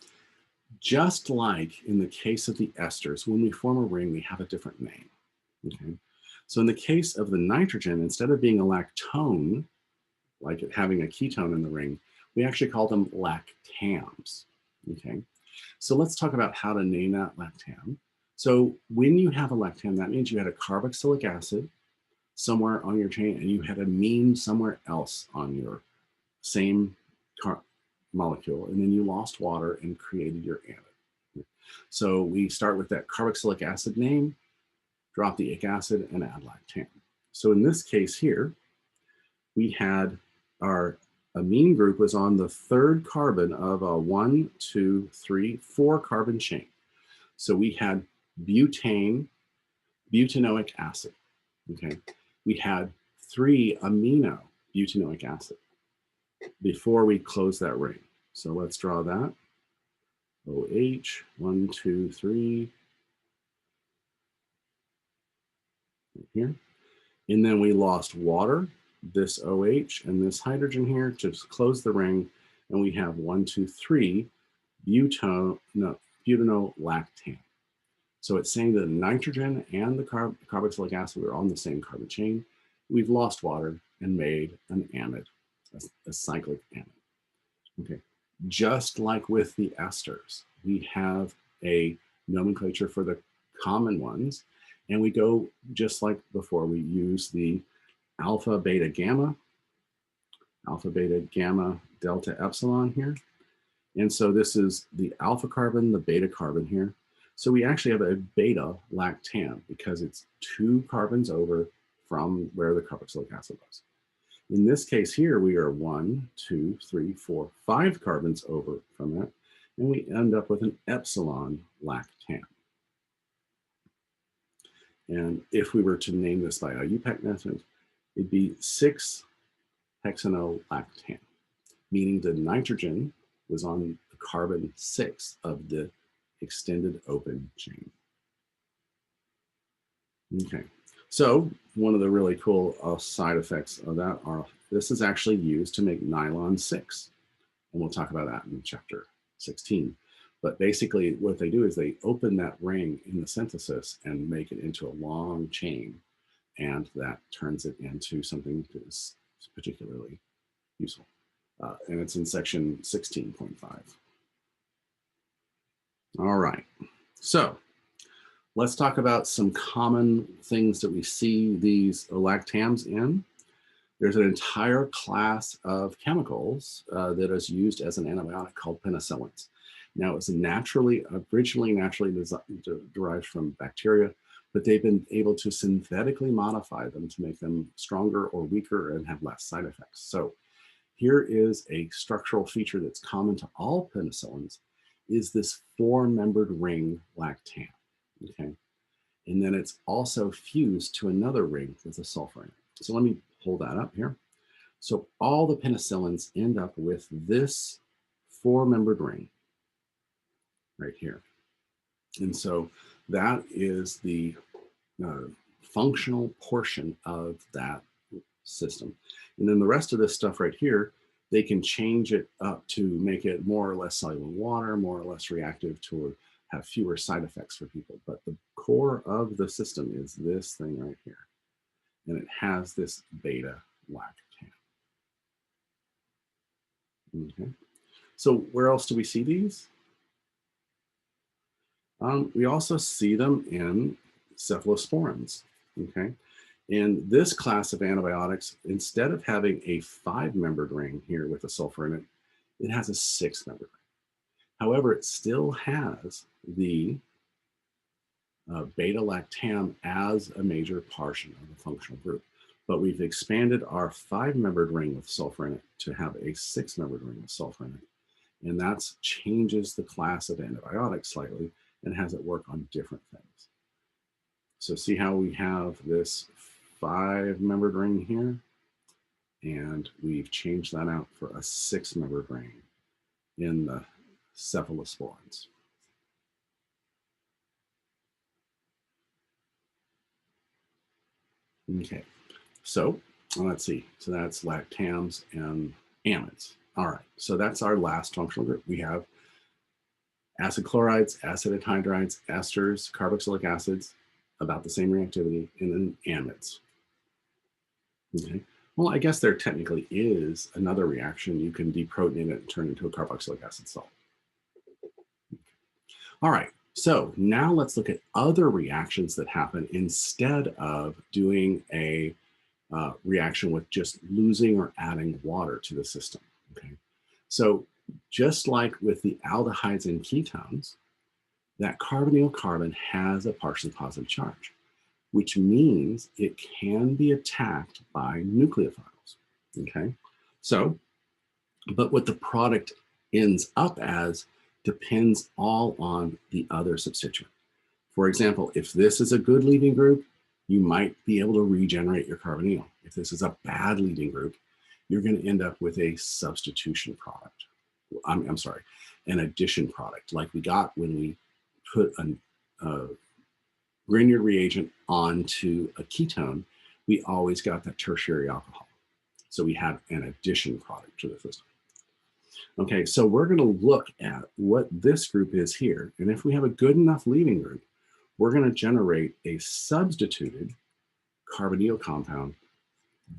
just like in the case of the esters, when we form a ring, we have a different name, okay? So in the case of the nitrogen, instead of being a lactone, like it having a ketone in the ring, we actually call them lactams, okay? So let's talk about how to name that lactam. So when you have a lactam, that means you had a carboxylic acid somewhere on your chain and you had amine somewhere else on your same molecule, and then you lost water and created your amide. So we start with that carboxylic acid name, drop the ic acid, and add lactam. So in this case here, we had our amine group was on the third carbon of a 1, 2, 3, 4 carbon chain. So we had butanoic acid. Okay, we had 3 amino butanoic acid before we close that ring. So let's draw that. OH, 1, 2, 3. Right here. And then we lost water, this OH and this hydrogen here to close the ring. And we have 1, 2, 3 butanolactam. So it's saying that the nitrogen and the carboxylic acid are on the same carbon chain. We've lost water and made an amide, a cyclic amide. Okay, just like with the esters, we have a nomenclature for the common ones, and we go just like before. We use the alpha, beta, gamma, delta, epsilon here. And so this is the alpha carbon, the beta carbon here. So we actually have a beta lactam because it's 2 carbons over from where the carboxylic acid was. In this case here, we are 1, 2, 3, 4, 5 carbons over from that, and we end up with an epsilon lactam. And if we were to name this by a UPEC method, it'd be 6-hexanolactam, meaning the nitrogen was on the carbon 6 of the extended open chain. Okay, so one of the really cool side effects of that are this is actually used to make nylon 6. And we'll talk about that in chapter 16. But basically what they do is they open that ring in the synthesis and make it into a long chain. And that turns it into something that is particularly useful. And it's in section 16.5. All right, so let's talk about some common things that we see these lactams in. There's an entire class of chemicals that is used as an antibiotic called penicillins. Now, it's originally naturally derived from bacteria, but they've been able to synthetically modify them to make them stronger or weaker and have less side effects. So here is a structural feature that's common to all penicillins, is this 4-membered ring lactam, okay? And then it's also fused to another ring with a sulfur in it. So let me pull that up here. So all the penicillins end up with this 4-membered ring right here. And so that is the functional portion of that system. And then the rest of this stuff right here, they can change it up to make it more or less soluble in water, more or less reactive to have fewer side effects for people. But the core of the system is this thing right here. And it has this beta lactam. Okay. So where else do we see these? We also see them in cephalosporins. Okay. In this class of antibiotics, instead of having a 5-membered ring here with a sulfur in it, it has a 6-membered ring. However, it still has the beta lactam as a major portion of the functional group. But we've expanded our 5-membered ring with sulfur in it to have a 6-membered ring with sulfur in it. And that changes the class of antibiotics slightly and has it work on different things. So see how we have this 5-membered ring here, and we've changed that out for a 6-membered ring in the cephalosporins. Okay, so let's see. So that's lactams and amides. All right, so that's our last functional group. We have acid chlorides, acid anhydrides, esters, carboxylic acids, about the same reactivity, and then amides. Okay. Well, I guess there technically is another reaction. You can deprotonate it and turn it into a carboxylic acid salt. All right, So now let's look at other reactions that happen instead of doing a reaction with just losing or adding water to the system. Okay, so just like with the aldehydes and ketones, that carbonyl carbon has a partially positive charge, which means it can be attacked by nucleophiles. Okay, so, but what the product ends up as depends all on the other substituent. For example, if this is a good leaving group, you might be able to regenerate your carbonyl. If this is a bad leaving group, you're going to end up with a substitution product. I'm sorry, an addition product, like we got when we put a Grignard reagent onto a ketone. We always got that tertiary alcohol. So we have an addition product to the system. Okay, so we're going to look at what this group is here. And if we have a good enough leaving group, we're going to generate a substituted carbonyl compound,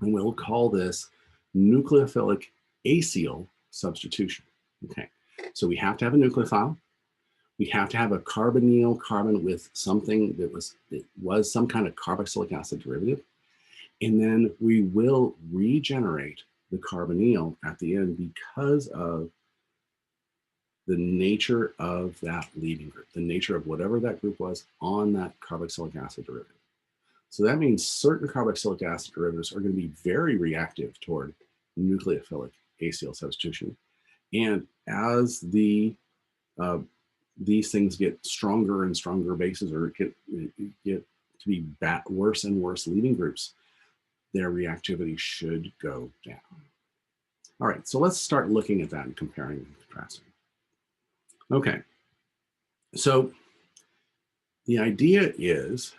and we'll call this nucleophilic acyl substitution. Okay, so we have to have a nucleophile. We have to have a carbonyl carbon with something that was some kind of carboxylic acid derivative. And then we will regenerate the carbonyl at the end because of the nature of that leaving group, the nature of whatever that group was on that carboxylic acid derivative. So that means certain carboxylic acid derivatives are going to be very reactive toward nucleophilic acyl substitution. And as these things get stronger and stronger bases, or get to be worse and worse leaving groups, their reactivity should go down. All right, so let's start looking at that and comparing and contrasting. Okay, so the idea is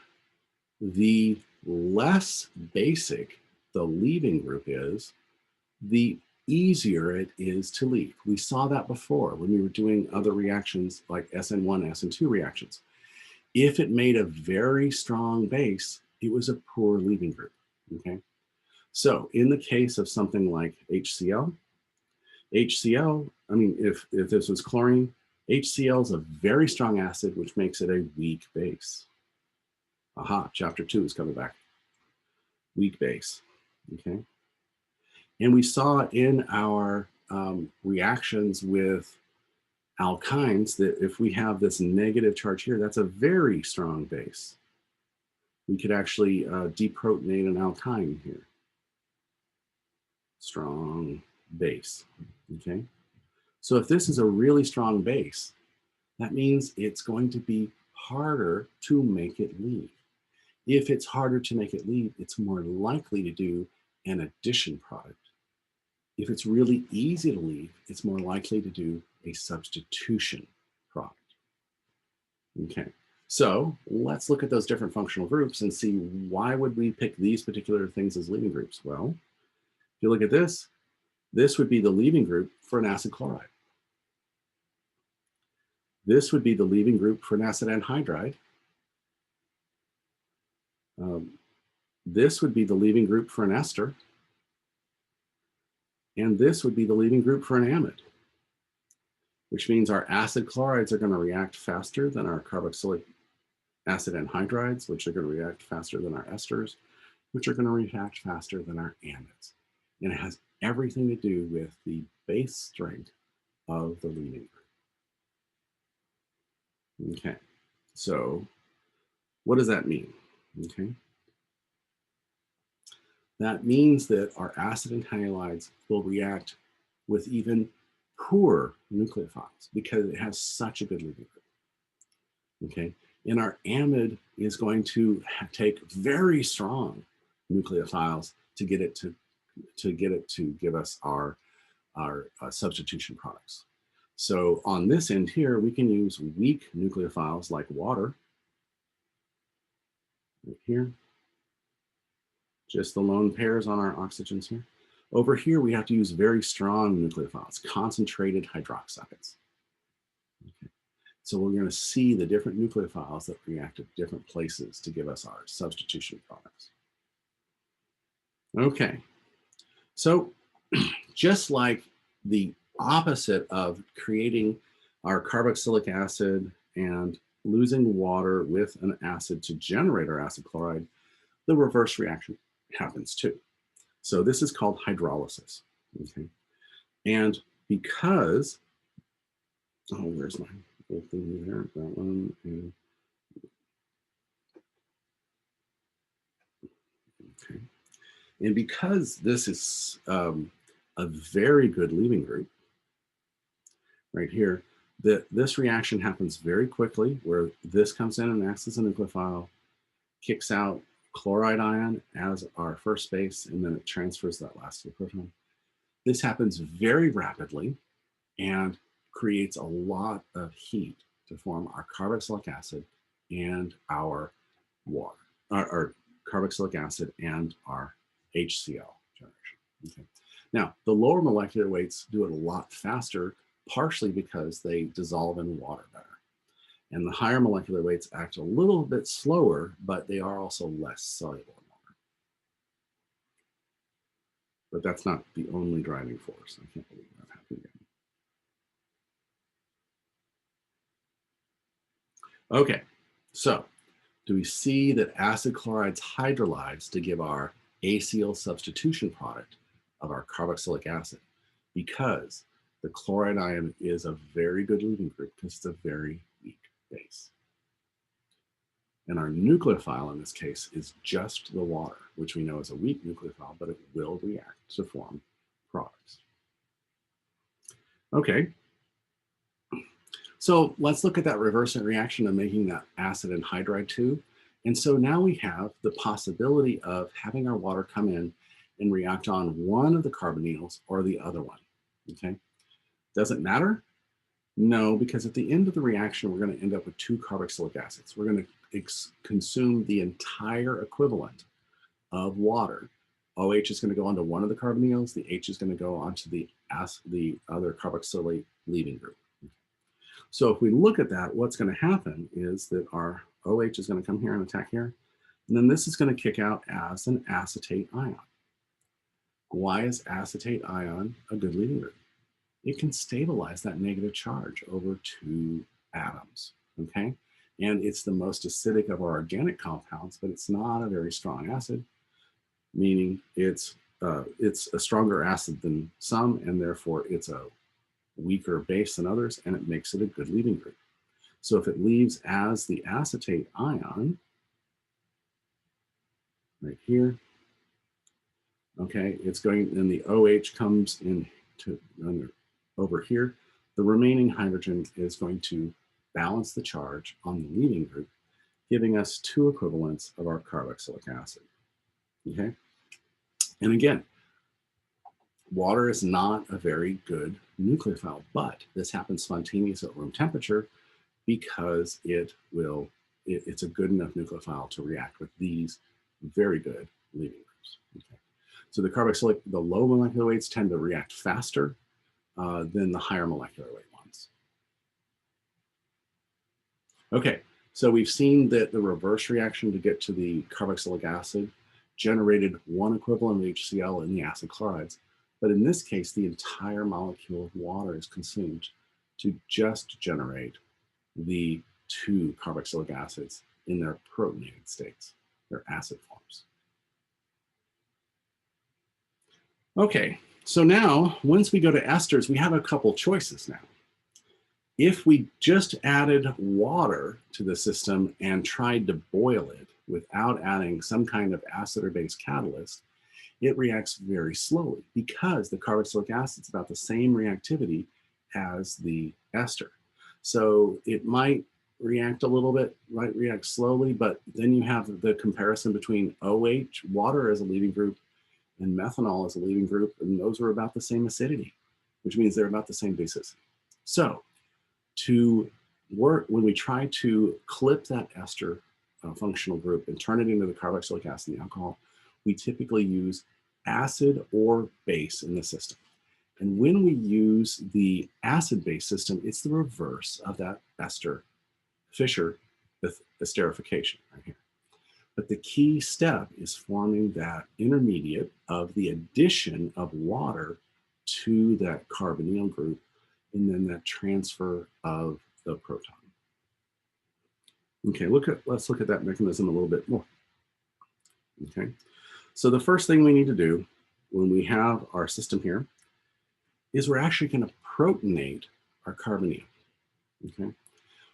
the less basic the leaving group is, the easier it is to leave. We saw that before when we were doing other reactions like SN1, SN2 reactions. If it made a very strong base, it was a poor leaving group, okay? So in the case of something like HCl, I mean, if this was chlorine, HCl is a very strong acid, which makes it a weak base. Aha, chapter 2 is coming back. Weak base, okay? And we saw in our reactions with alkynes that if we have this negative charge here, that's a very strong base. We could actually deprotonate an alkyne here. Strong base, okay? So if this is a really strong base, that means it's going to be harder to make it leave. If it's harder to make it leave, it's more likely to do an addition product. If it's really easy to leave, it's more likely to do a substitution product. Okay, so let's look at those different functional groups and see why would we pick these particular things as leaving groups. Well, if you look at this, this would be the leaving group for an acid chloride. This would be the leaving group for an acid anhydride. This would be the leaving group for an ester. And this would be the leaving group for an amide, which means our acid chlorides are going to react faster than our carboxylic acid anhydrides, which are going to react faster than our esters, which are going to react faster than our amides. And it has everything to do with the base strength of the leaving group. Okay, so what does that mean? Okay, that means that our acid and halides will react with even poor nucleophiles because it has such a good leaving group. Okay, and our amide is going to take very strong nucleophiles to get it to give us our substitution products. So on this end here, we can use weak nucleophiles like water. Right here, just the lone pairs on our oxygens here. Over here, we have to use very strong nucleophiles, concentrated hydroxides. Okay. So we're going to see the different nucleophiles that react at different places to give us our substitution products. Okay, so just like the opposite of creating our carboxylic acid and losing water with an acid to generate our acid chloride, the reverse reaction happens too. So this is called hydrolysis. Okay. And because, oh, where's my little thing there? That one. And, okay. And because this is a very good leaving group, right here, this reaction happens very quickly, where this comes in and acts as a nucleophile, kicks out chloride ion as our first base, and then it transfers that last to the proton. This happens very rapidly and creates a lot of heat to form our carboxylic acid and our water, or carboxylic acid and our HCl generation. Okay. Now, the lower molecular weights do it a lot faster, partially because they dissolve in water better. And the higher molecular weights act a little bit slower, but they are also less soluble in water. But that's not the only driving force. I can't believe that happened again. Okay, so do we see that acid chlorides hydrolyze to give our acyl substitution product of our carboxylic acid? Because the chloride ion is a very good leaving group because it's a very weak base. And our nucleophile in this case is just the water, which we know is a weak nucleophile, but it will react to form products. Okay, so let's look at that reverse reaction of making that acid anhydride too. And so now we have the possibility of having our water come in and react on one of the carbonyls or the other one, okay? Does it matter? No, because at the end of the reaction, we're going to end up with two carboxylic acids. We're going to consume the entire equivalent of water. OH is going to go onto one of the carbonyls. The H is going to go onto the other carboxylate leaving group. So if we look at that, what's going to happen is that our OH is going to come here and attack here. And then this is going to kick out as an acetate ion. Why is acetate ion a good leaving group? It can stabilize that negative charge over two atoms, okay? And it's the most acidic of our organic compounds, but it's not a very strong acid, meaning it's a stronger acid than some, and therefore it's a weaker base than others, and it makes it a good leaving group. So if it leaves as the acetate ion, right here, okay, it's going, and the OH comes in to over here, the remaining hydrogen is going to balance the charge on the leaving group, giving us two equivalents of our carboxylic acid, okay? And again, water is not a very good nucleophile, but this happens spontaneously at room temperature because it's a good enough nucleophile to react with these very good leaving groups. Okay. So the carboxylic, the low molecular weights tend to react faster than the higher molecular weight ones. Okay, so we've seen that the reverse reaction to get to the carboxylic acid generated one equivalent of HCl in the acid chlorides. But in this case, the entire molecule of water is consumed to just generate the two carboxylic acids in their protonated states, their acid forms. Okay, so now once we go to esters, we have a couple choices now. If we just added water to the system and tried to boil it without adding some kind of acid or base catalyst, it reacts very slowly because the carboxylic acid is about the same reactivity as the ester. So it might react a little bit, might react slowly, but then you have the comparison between OH, water as a leading group, and methanol as a leading group, and those are about the same acidity, which means they're about the same basicity. So to work, when we try to clip that ester functional group and turn it into the carboxylic acid and the alcohol, we typically use acid or base in the system. And when we use the acid-base system, it's the reverse of that ester, Fischer esterification right here. But the key step is forming that intermediate of the addition of water to that carbonyl group, and then that transfer of the proton. Okay, let's look at that mechanism a little bit more. Okay, so the first thing we need to do when we have our system here is we're actually going to protonate our carbonyl. Okay,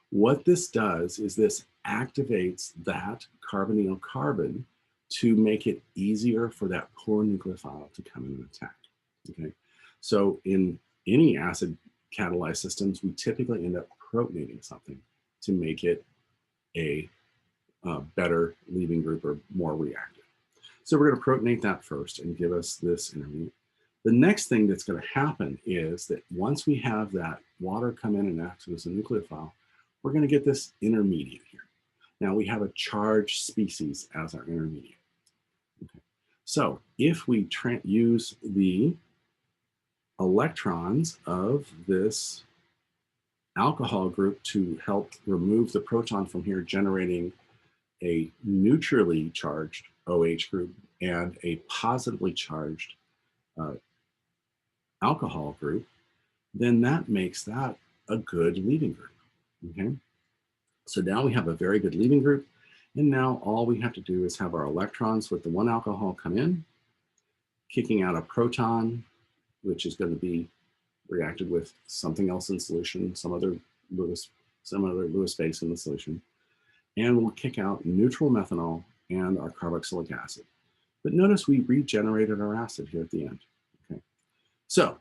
what this does is this activates that carbonyl carbon to make it easier for that poor nucleophile to come in and attack. Okay, so in any acid catalyzed systems, we typically end up protonating something to make it a better leaving group or more reactive. So we're going to protonate that first and give us this intermediate. The next thing that's going to happen is that once we have that water come in and act as a nucleophile, we're going to get this intermediate here. Now we have a charged species as our intermediate. Okay. So if we use the electrons of this alcohol group to help remove the proton from here, generating a neutrally charged OH group and a positively charged alcohol group, then that makes that a good leaving group. Okay, so now we have a very good leaving group, and now all we have to do is have our electrons with the one alcohol come in, kicking out a proton, which is going to be reacted with something else in solution, some other Lewis base in the solution, and we'll kick out neutral methanol and our carboxylic acid. But notice we regenerated our acid here at the end. Okay, so,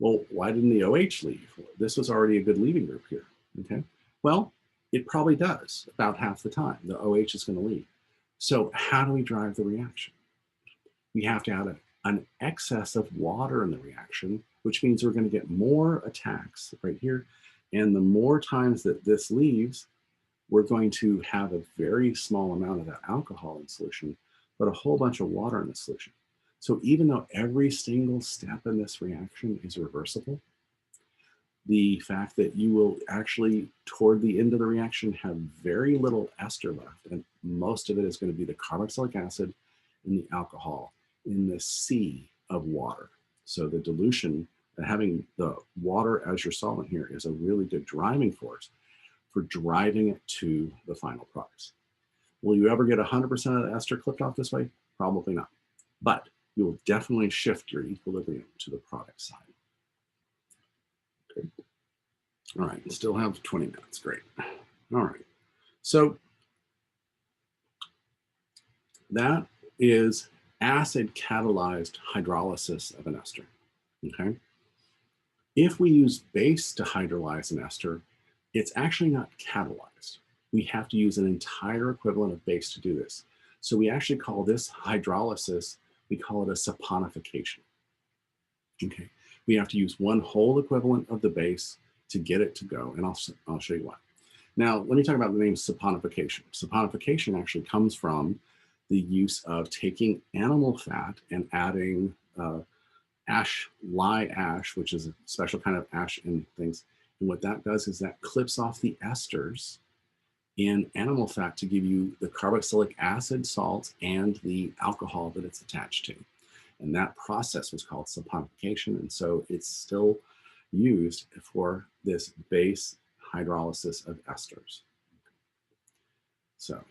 well, why didn't the OH leave? This was already a good leaving group here. Okay, well, it probably does about half the time. The OH is going to leave. So how do we drive the reaction? We have to add an excess of water in the reaction, which means we're going to get more attacks right here. And the more times that this leaves, we're going to have a very small amount of that alcohol in solution, but a whole bunch of water in the solution. So even though every single step in this reaction is reversible, the fact that you will actually, toward the end of the reaction, have very little ester left, and most of it is going to be the carboxylic acid and the alcohol in the sea of water. So the dilution, having the water as your solvent here, is a really good driving force for driving it to the final products. Will you ever get 100% of the ester clipped off this way? Probably not. But you will definitely shift your equilibrium to the product side. Okay. All right, still have 20 minutes, great. All right, so that is acid catalyzed hydrolysis of an ester, okay? If we use base to hydrolyze an ester, it's actually not catalyzed. We have to use an entire equivalent of base to do this. So we actually call this hydrolysis, we call it a saponification. Okay, we have to use one whole equivalent of the base to get it to go, and I'll show you why. Now, let me talk about the name saponification. Saponification actually comes from the use of taking animal fat and adding lye ash, which is a special kind of ash in things. And what that does is that clips off the esters in animal fat to give you the carboxylic acid salts and the alcohol that it's attached to. And that process was called saponification. And so it's still used for this base hydrolysis of esters. So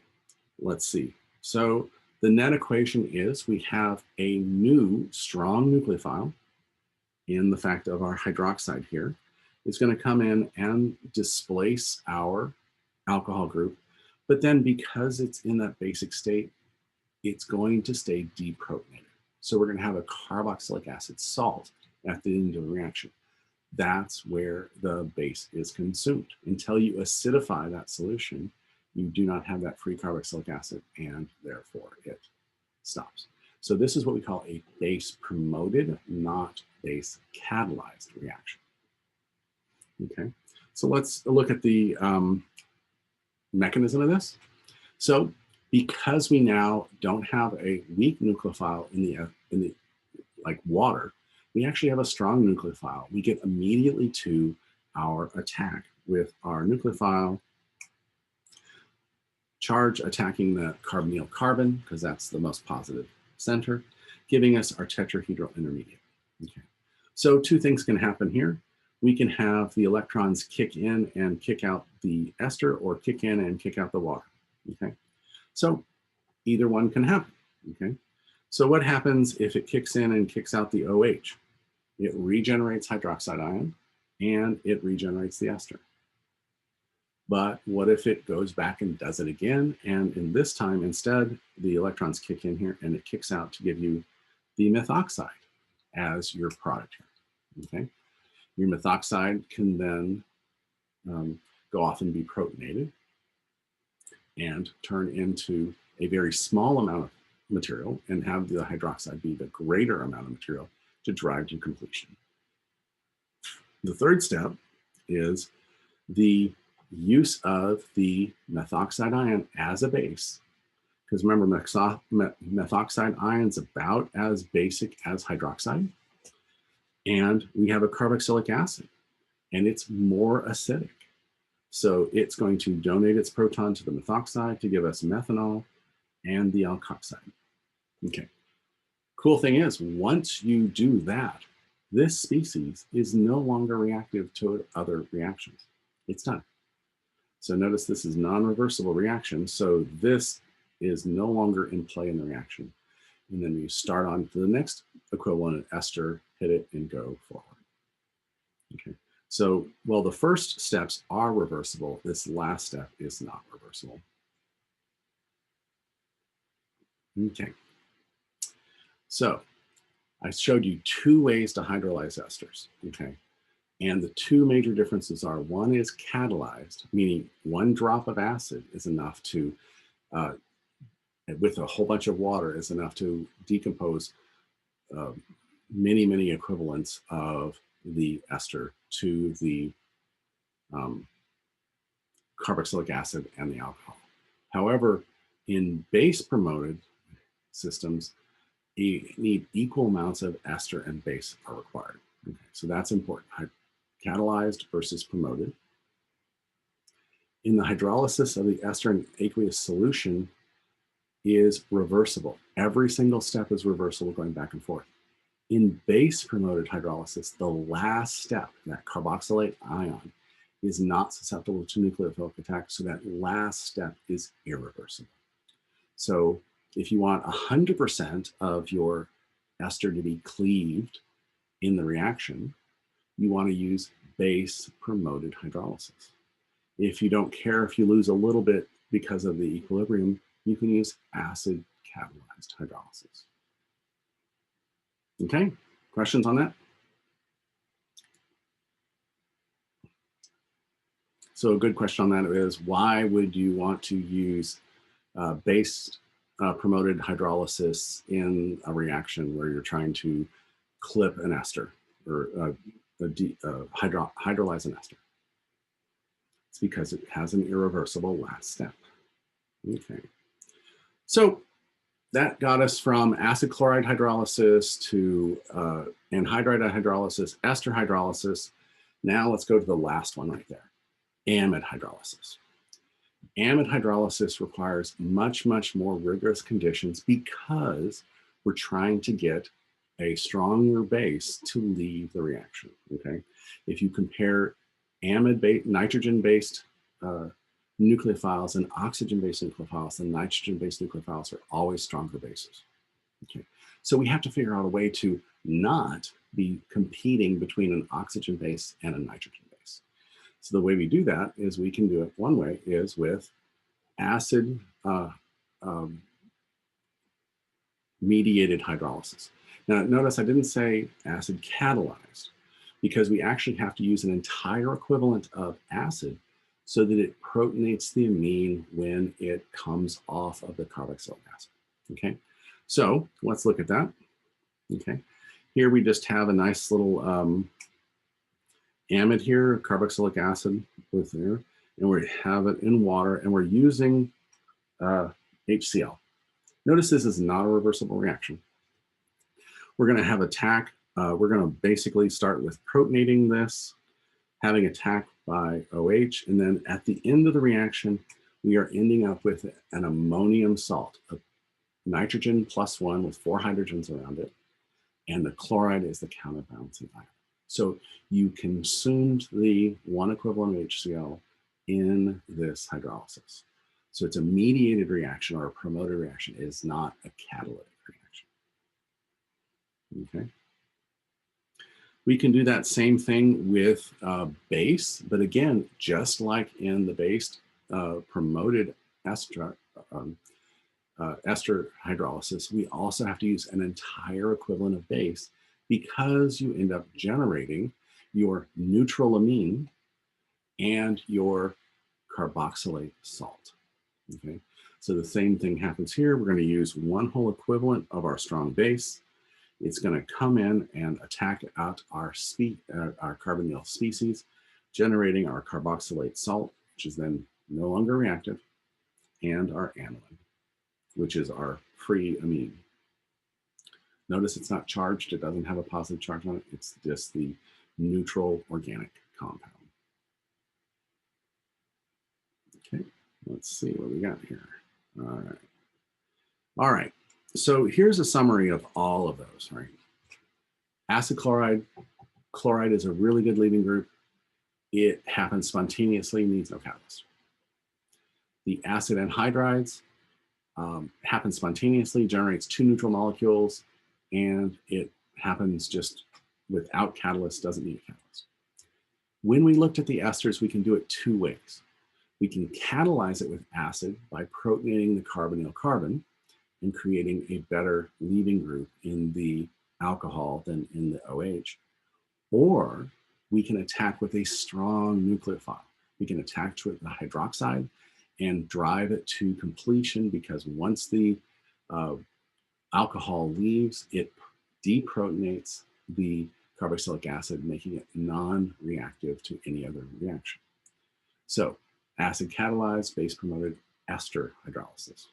let's see. So the net equation is we have a new strong nucleophile in the fact of our hydroxide here. It's going to come in and displace our alcohol group, but then because it's in that basic state, it's going to stay deprotonated. So we're going to have a carboxylic acid salt at the end of the reaction. That's where the base is consumed. Until you acidify that solution, you do not have that free carboxylic acid, and therefore it stops. So this is what we call a base promoted, not base catalyzed reaction. Okay, so let's look at the mechanism of this. So because we now don't have a weak nucleophile in the like water, we actually have a strong nucleophile. We get immediately to our attack with our nucleophile charge attacking the carbonyl carbon, because that's the most positive center, giving us our tetrahedral intermediate. Okay. So two things can happen here. we can have the electrons kick in and kick out the ester, or kick in and kick out the water, okay? So either one can happen, okay? So what happens if it kicks in and kicks out the OH? It regenerates hydroxide ion and it regenerates the ester. But what if it goes back and does it again? And in this time, instead, the electrons kick in here and it kicks out to give you the methoxide as your product here, okay? Your methoxide can then go off and be protonated and turn into a very small amount of material and have the hydroxide be the greater amount of material to drive to completion. The third step is the use of the methoxide ion as a base, because remember, methoxide ion is about as basic as hydroxide, and we have a carboxylic acid, and it's more acidic. So it's going to donate its proton to the methoxide to give us methanol and the alkoxide. Okay. Cool thing is, once you do that, this species is no longer reactive to other reactions. It's done. So notice this is non-reversible reaction. So this is no longer in play in the reaction. And then you start on to the next equivalent ester, hit it and go forward. Okay. So while the first steps are reversible, this last step is not reversible. Okay. So I showed you two ways to hydrolyze esters, okay? And the two major differences are, one is catalyzed, meaning one drop of acid is enough to, with a whole bunch of water, is enough to decompose many, many equivalents of the ester to the carboxylic acid and the alcohol. However, in base promoted systems, you need equal amounts of ester and base are required. Okay, so that's important. Catalyzed versus promoted. In the hydrolysis of the ester and aqueous solution is reversible. Every single step is reversible going back and forth. In base promoted hydrolysis, the last step, that carboxylate ion, is not susceptible to nucleophilic attack, so that last step is irreversible. So if you want 100% of your ester to be cleaved in the reaction, you want to use base promoted hydrolysis. If you don't care if you lose a little bit because of the equilibrium, you can use acid catalyzed hydrolysis. Okay, questions on that? So a good question on that is, why would you want to use base promoted hydrolysis in a reaction where you're trying to clip an ester or hydrolyze an ester? It's because it has an irreversible last step. Okay, so that got us from acid chloride hydrolysis to anhydride hydrolysis, ester hydrolysis. Now let's go to the last one right there, amide hydrolysis. Amide hydrolysis requires much, much more rigorous conditions because we're trying to get a stronger base to leave the reaction, okay? If you compare amide-based, nitrogen-based nucleophiles and oxygen-based nucleophiles, the nitrogen-based nucleophiles are always stronger bases, okay? So we have to figure out a way to not be competing between an oxygen base and a nitrogen base. So the way we do that is we can do it one way is with acid mediated hydrolysis. Now notice I didn't say acid catalyzed because we actually have to use an entire equivalent of acid so that it protonates the amine when it comes off of the carboxylic acid, okay? So let's look at that, okay? Here we just have a nice little amide here, carboxylic acid with there, and we have it in water, and we're using HCl. Notice this is not a reversible reaction. We're going to have attack. We're going to basically start with protonating this, having attack by OH, and then at the end of the reaction, we are ending up with an ammonium salt, a nitrogen +1 with 4 hydrogens around it, and the chloride is the counterbalancing ion. So you consumed the one equivalent of HCl in this hydrolysis. So it's a mediated reaction or a promoted reaction. It is not a catalytic reaction. Okay. We can do that same thing with base, but again, just like in the base promoted ester hydrolysis, we also have to use an entire equivalent of base because you end up generating your neutral amine and your carboxylate salt. Okay, so the same thing happens here. We're going to use one whole equivalent of our strong base. It's going to come in and attack out our carbonyl species, generating our carboxylate salt, which is then no longer reactive, and our aniline, which is our free amine. Notice it's not charged. It doesn't have a positive charge on it. It's just the neutral organic compound. Okay, let's see what we got here. All right. All right. So here's a summary of all of those, right? Acid chloride. Chloride is a really good leaving group. It happens spontaneously, needs no catalyst. The acid anhydrides happens spontaneously, generates two neutral molecules, and it happens just without catalyst, doesn't need a catalyst. When we looked at the esters, we can do it two ways. We can catalyze it with acid by protonating the carbonyl carbon and creating a better leaving group in the alcohol than in the OH. Or we can attack with a strong nucleophile. We can attack to it the hydroxide and drive it to completion, because once the alcohol leaves, it deprotonates the carboxylic acid, making it non-reactive to any other reaction. So acid catalyzed, base promoted, ester hydrolysis.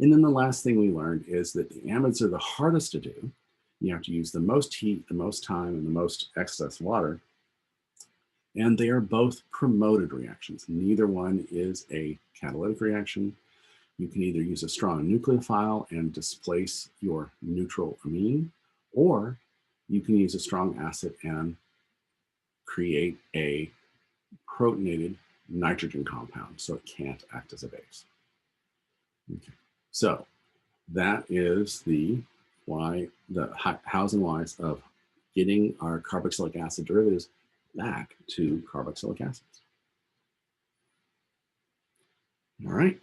And then the last thing we learned is that the amides are the hardest to do. You have to use the most heat, the most time, and the most excess water. And they are both promoted reactions. Neither one is a catalytic reaction. You can either use a strong nucleophile and displace your neutral amine, or you can use a strong acid and create a protonated nitrogen compound, so it can't act as a base. Okay. So that is the hows and whys of getting our carboxylic acid derivatives back to carboxylic acids. All right,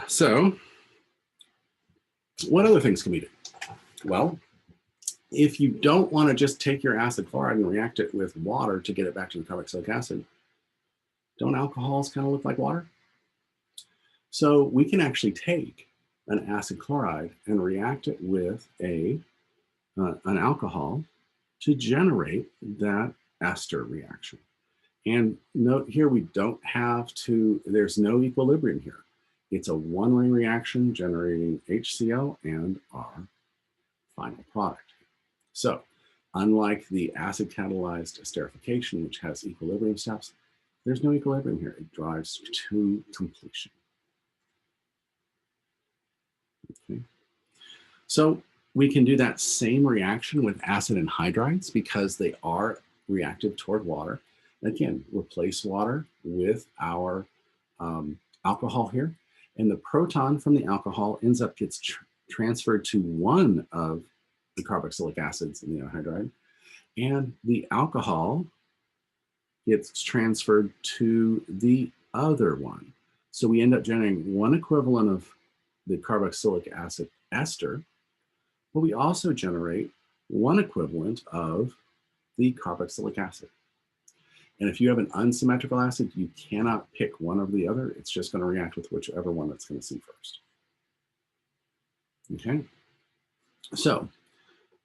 so what other things can we do? Well, if you don't want to just take your acid chloride and react it with water to get it back to the carboxylic acid, don't alcohols kind of look like water? So we can actually take an acid chloride and react it with an alcohol to generate that ester reaction. And note here, we don't have to, there's no equilibrium here. It's a one-way reaction generating HCl and our final product. So unlike the acid catalyzed esterification, which has equilibrium steps, there's no equilibrium here. It drives to completion. Okay. So we can do that same reaction with acid anhydrides because they are reactive toward water. Again, replace water with our alcohol here. And the proton from the alcohol gets transferred to one of the carboxylic acids in the anhydride. And the alcohol gets transferred to the other one. So we end up generating one equivalent of the carboxylic acid ester, but we also generate one equivalent of the carboxylic acid. And if you have an unsymmetrical acid, you cannot pick one over the other. It's just going to react with whichever one that's going to see first. Okay. So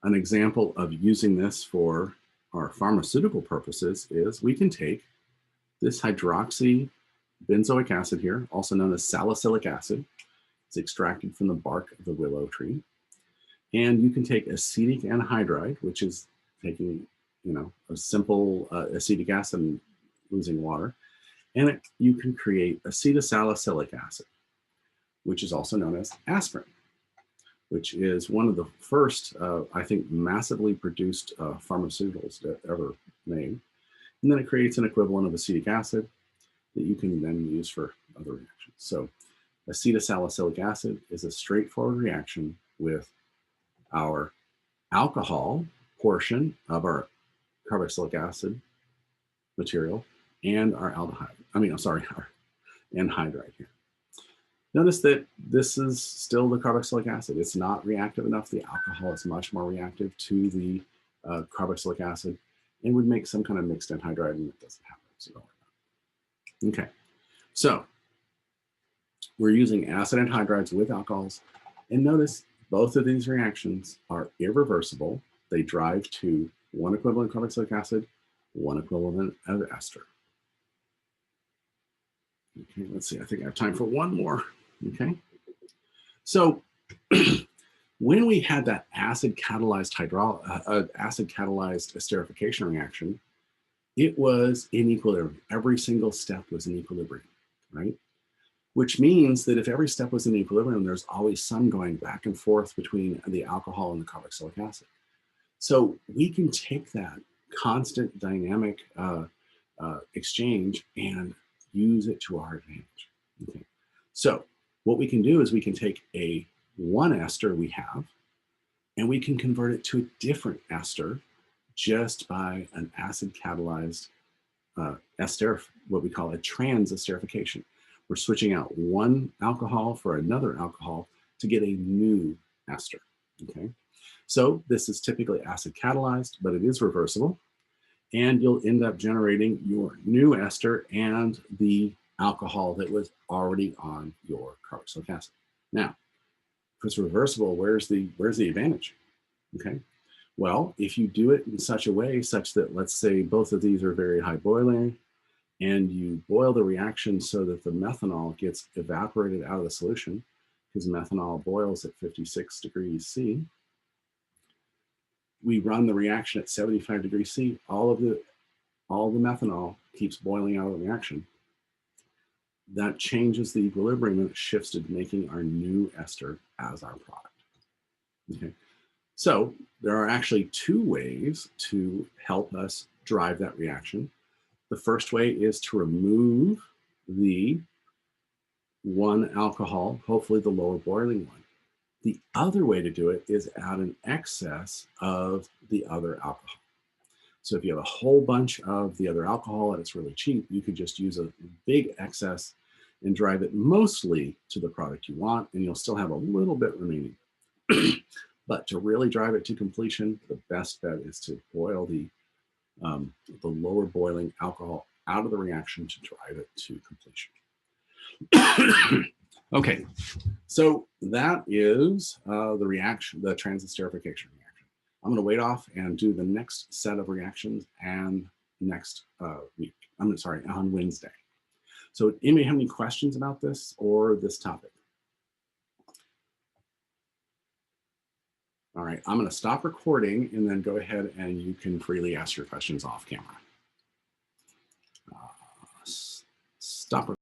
an example of using this for our pharmaceutical purposes is we can take this hydroxy benzoic acid here, also known as salicylic acid. It's extracted from the bark of the willow tree. And you can take acetic anhydride, which is taking a simple acetic acid and losing water. And you can create acetylsalicylic acid, which is also known as aspirin. which is one of the first, I think, massively produced pharmaceuticals ever made. And then it creates an equivalent of acetic acid that you can then use for other reactions. So acetylsalicylic acid is a straightforward reaction with our alcohol portion of our carboxylic acid material and our aldehyde. Our anhydride here. Notice that this is still the carboxylic acid. It's not reactive enough. The alcohol is much more reactive to the carboxylic acid and would make some kind of mixed anhydride, and it doesn't happen. So, okay, so we're using acid anhydrides with alcohols, and notice both of these reactions are irreversible. They drive to one equivalent carboxylic acid, one equivalent of ester. Okay, let's see, I think I have time for one more. Okay, so when we had that acid catalyzed esterification reaction, it was in equilibrium. Every single step was in equilibrium, right? Which means that if every step was in equilibrium, there's always some going back and forth between the alcohol and the carboxylic acid. So we can take that constant dynamic exchange and use it to our advantage. Okay, so what we can do is we can take a one ester we have, and we can convert it to a different ester just by an acid catalyzed what we call a transesterification. We're switching out one alcohol for another alcohol to get a new ester. Okay, so this is typically acid catalyzed, but it is reversible, and you'll end up generating your new ester and the alcohol that was already on your carboxylic acid. Now, if it's reversible, where's the advantage? Okay, well, if you do it in such a way such that, let's say, both of these are very high boiling, and you boil the reaction so that the methanol gets evaporated out of the solution, because methanol boils at 56 degrees C. We run the reaction at 75 degrees C. All the methanol keeps boiling out of the reaction. That changes the equilibrium, and it shifts to making our new ester as our product. Okay, so there are actually two ways to help us drive that reaction. The first way is to remove the one alcohol, hopefully the lower boiling one. The other way to do it is add an excess of the other alcohol. So if you have a whole bunch of the other alcohol and it's really cheap, you could just use a big excess and drive it mostly to the product you want, and you'll still have a little bit remaining. But to really drive it to completion, the best bet is to boil the lower boiling alcohol out of the reaction to drive it to completion. Okay, so that is the reaction, the transesterification reaction. I'm going to wait off and do the next set of reactions and next week. On Wednesday. So anybody have any questions about this or this topic? All right, I'm going to stop recording and then go ahead and you can freely ask your questions off camera. Stop recording.